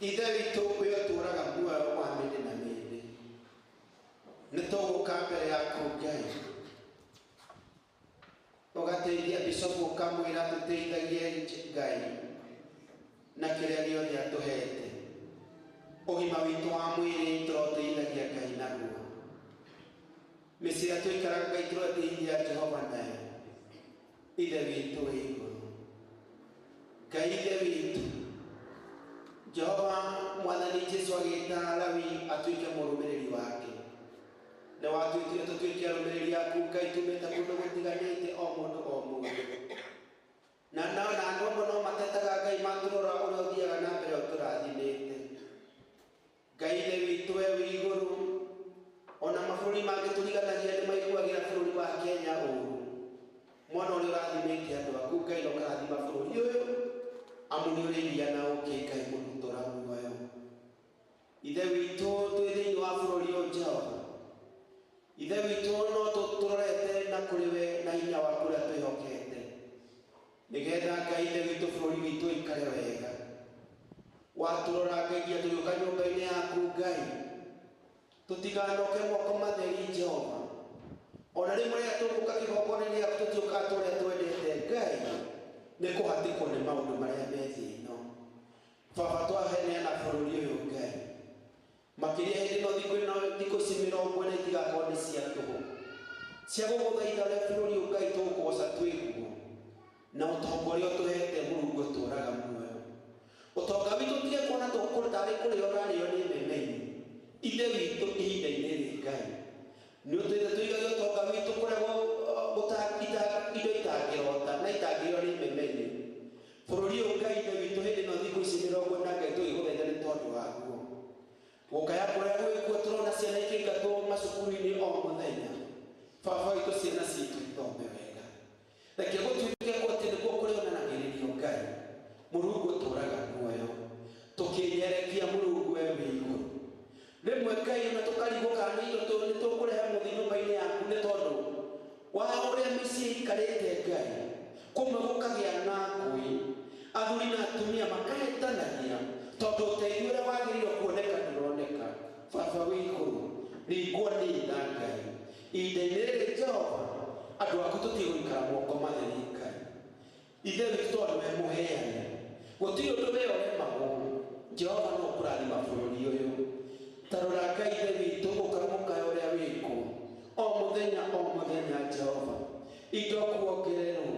Ithe witũ ũrĩa ũtũũraga muoyo wa mĩndĩ na mĩndĩ, nĩ tũgũka mbere yaku Ngai, ũgateithia Bishop ũkamwĩra tũteithagie Ngai na kĩrĩa gĩothe atũhete. Ũgima witũ wa mwĩrĩ tũroteithagia Ngai naguo. Mĩciĩ ĩrĩa tũikaraga Ngai tũroteithia Jehova nayo. Ithe witũ wĩ igũrũ, Ngai ithe witũ, Jehova Mwathani Jesũ agĩĩta Lawi atuĩke mũrũmĩrĩri wake. Na watwĩtire tũtuĩke arũmĩrĩri aku Ngai, tumĩte kũndũ gũtiganĩte o mũndũ o mũndũ. Na andũ amwe no matetaga Ngai matũrora ũrĩa ũthiaga na mbere ũtũrathimĩte. Ngai ithe witũ we wĩ igũrũ, ona mabũrũri mangĩ tũriganagia nĩ maiguagĩra bũrũri wa Kenya ũũru. Mwana ũrĩa ũrathimĩte andũ aku Ngai no karathima bũrũri ũyũ, amu nĩ ũrĩiria na ũngĩ Ngai mũrutũra muoyo. Ithe witũ twĩ thĩinĩ wa bũrũri ũyũ Jehova, ithe witũ no tũrorete na kũrĩ we na hinya waku ũrĩa twĩhokete, nĩgetha Ngai ithe witũ bũrũri witũ ũikare wega. Watũrora Ngai tũgĩũka nyũmba-inĩ yaku Ngai, tũtiganoke moko matheri Jehova. Ona rĩmwe rĩrĩa tũgũka kĩgongona-inĩ gĩaku tũtiũkaga ta ũrĩa twendete Ngai, nĩ kũhatĩkwo nĩ maũndũ marĩa me thĩ ĩno. Baba twaheneana bũrũri ũyũ Ngai, makĩria hĩndĩ ĩno thikũ ici 40 itigakorwo nĩ cia tũhũ, cia gũgũthaitha ũrĩa bũrũri ũyũ Ngai tũgũkũgoca twĩguo, na ũtongoria ũtũhete Mũrungu ũtũũraga muoyo. Ũtonga witũ tige kuona tarĩ kũrĩo ũrarĩo nĩ memenyi. Ithe witũ ihinda-inĩ rĩ Ngai, nĩ ũtũĩte tũigage ũtonga witũ kũrĩa indo itangĩrota na itangĩrĩo nĩ memenyi. Bũrũri ũyũ Ngai ithe witũ hĩndĩ ĩno thikũ ici 40 Ngai tũgĩgũthaitha nĩ tondũ waguo. Gũkaya kũrĩa gwĩkuo tũrona ciana ikĩingatwo macukuru-inĩ o mũthenya. Baba witũ ciana citũ ithome wega. Reke gũtuĩke atĩ nĩkuo kũrĩonanagĩrĩrio Ngai, Mũrungu ũtũũraga muoyo. Tũkĩnyerekia Mũrungu we wĩ igũrũ. Rĩmwe Ngai ona tũkarigũka nĩ indo nĩ tũkũrehe mũthĩ nyũmba-inĩ yaku nĩ tondũ wa ũrĩa mĩciĩ ikarĩte Ngai. Kũmwe gũkagĩa na ngũĩ, athuri na atumia makahĩtanagia tondũ ũteithio ũrĩa wagĩrĩirwo kuoneka ndũroneka. Baba wĩ igũrũ, ringwo nĩ tha Ngai. Ihinda-inĩ rĩrĩ Jehova, andũ aku tũtigũikara moko matheri Ngai. Ithe witũ tondũ we mũheani, gũtirĩ ũndũ we ũremagwo. Jehova no kũrathima bũrũri ũyũ. Tarora Ngai ithe witũ ũkamũkaya ũrĩa wĩkuo o mũthenya Jehova, indo kuongererwo,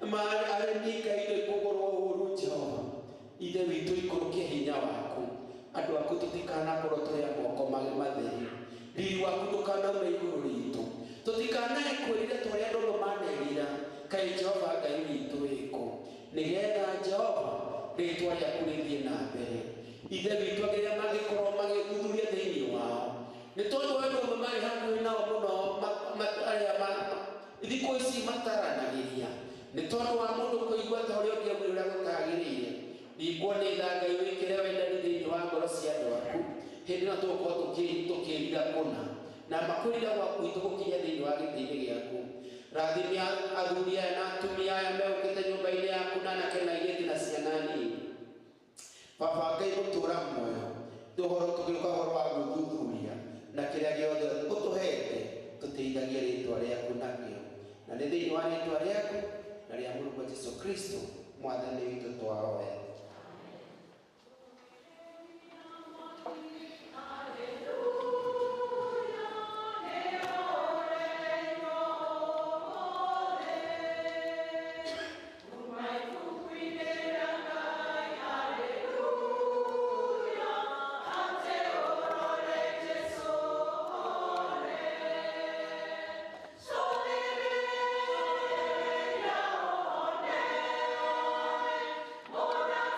arĩmi Ngai indo ikũgũrwo ũũru Jehova. Ithe witũ ikũrũkie hinya waku, andũ aku tũtikanakorwo tũrĩ a moko matheri. Riri waku ndũkanaume igũrũ ritũ, tũtikanae kwĩrire tũrĩa andũ manerira. Kaĩ Jehova Ngai witũ wĩkũ, nĩgetha Jehova rĩtwa rĩaku rĩthiĩ na mbere. Ithe witũ rĩrĩa magĩkorwo magĩthuthuria thĩinĩ wao, nĩ tondũ andũ amwe marĩ hakuhĩ nao mũno arĩa thikũ ici mataranagĩria, nĩ tondũ wa mũndũ kũigua ta ũrĩa ũngĩ ũrĩa gũtagĩrĩire. Ringwo nĩ tha Ngai, wĩkĩre wendani thĩinĩ wa ngoro cia andũ aku. Hĩndĩ ĩno tũgũkorwo tũkĩrira kũna na makwĩrira gwaku itũ gũkinya thĩinĩ wa gĩtĩ-inĩ gĩaku. Rathimia athuri aya na atumia aya megũkĩte nyũmba-inĩ yaku, na anake na airĩtu na ciana nini. Baba Ngai gũtũũra muoyo, tũgĩũka ũhoro wa gwĩthuthuria na kĩrĩa gĩothe ũtũhete, tũteithagie rĩtwa rĩaku nakĩo. Na nĩ thĩinĩ wa rĩtwa rĩaku na rĩa Mũrungu Jesũ Kristo Mwathani witũ twahoya. Ora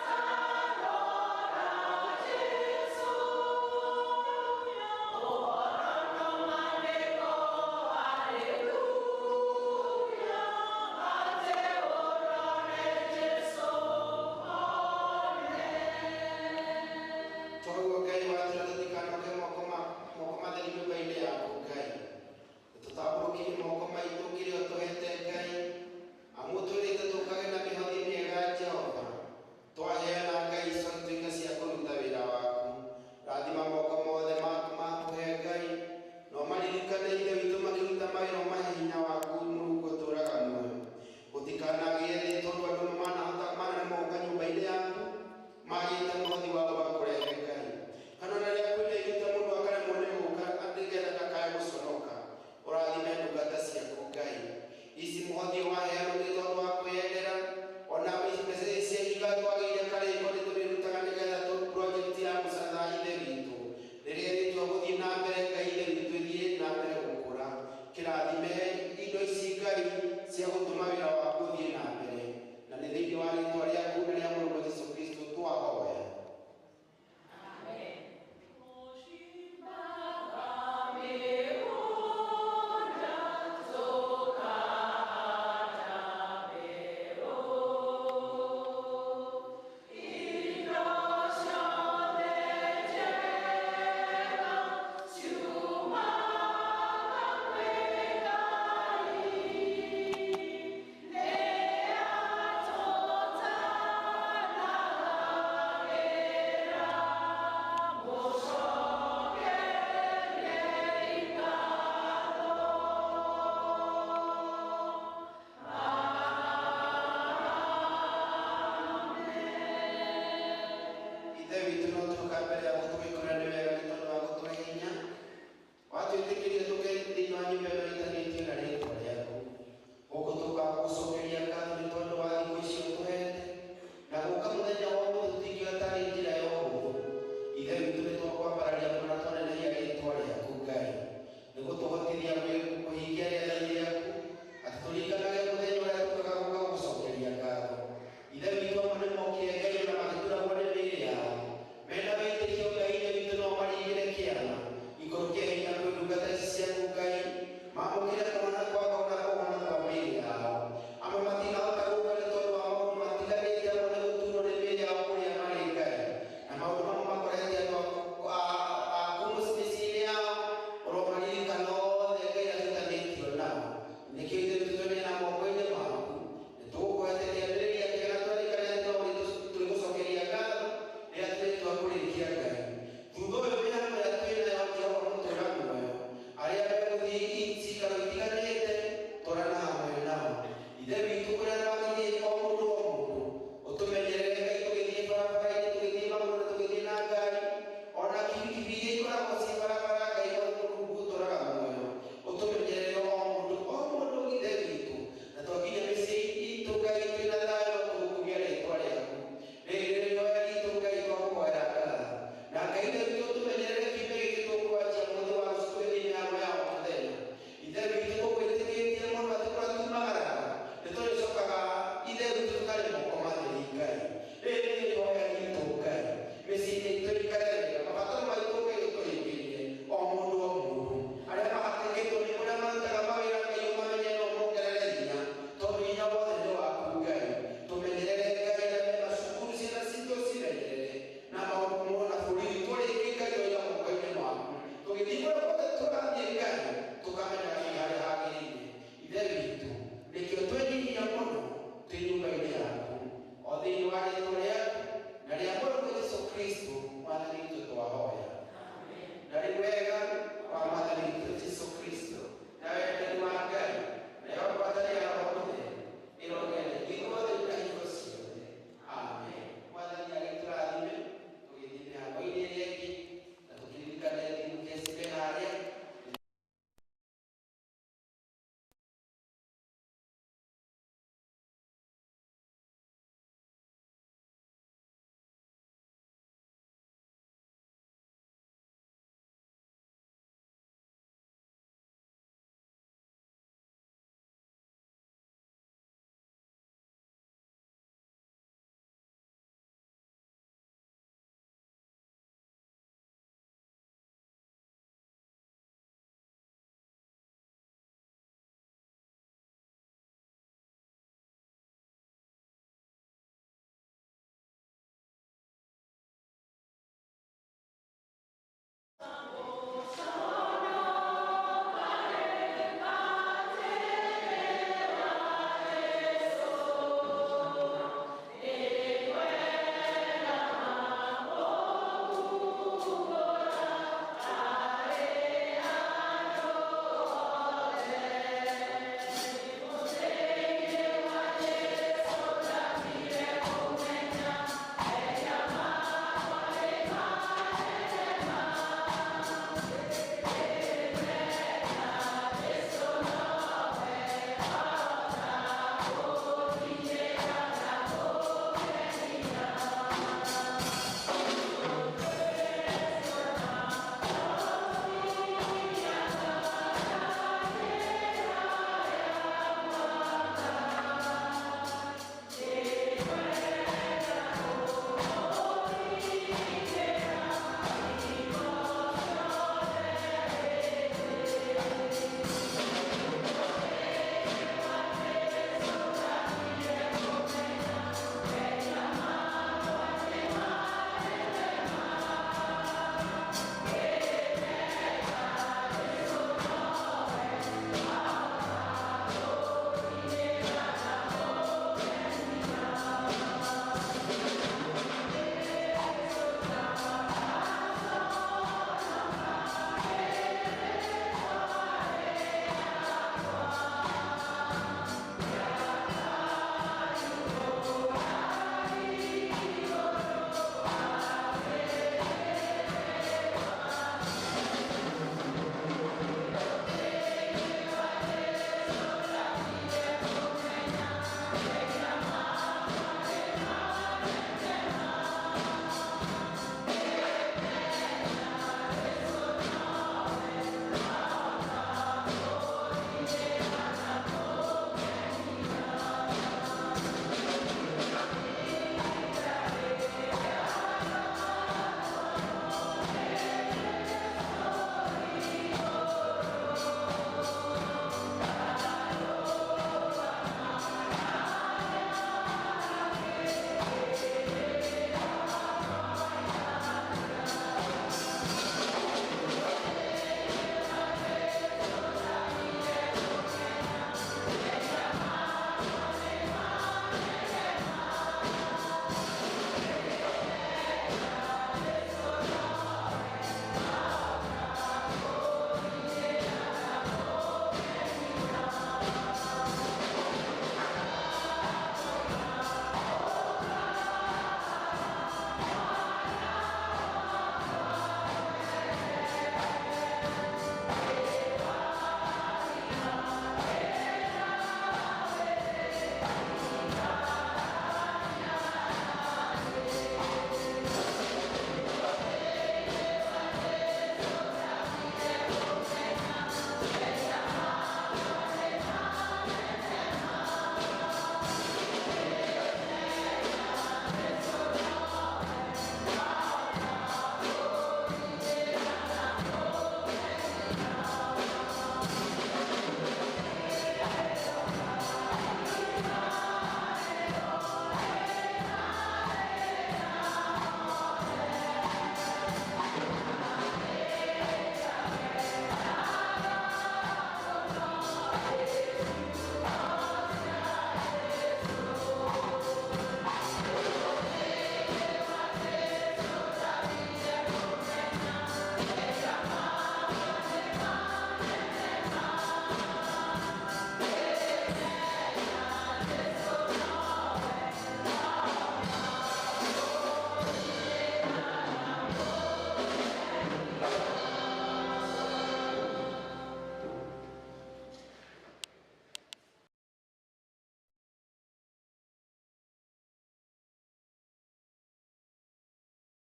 Ngai twina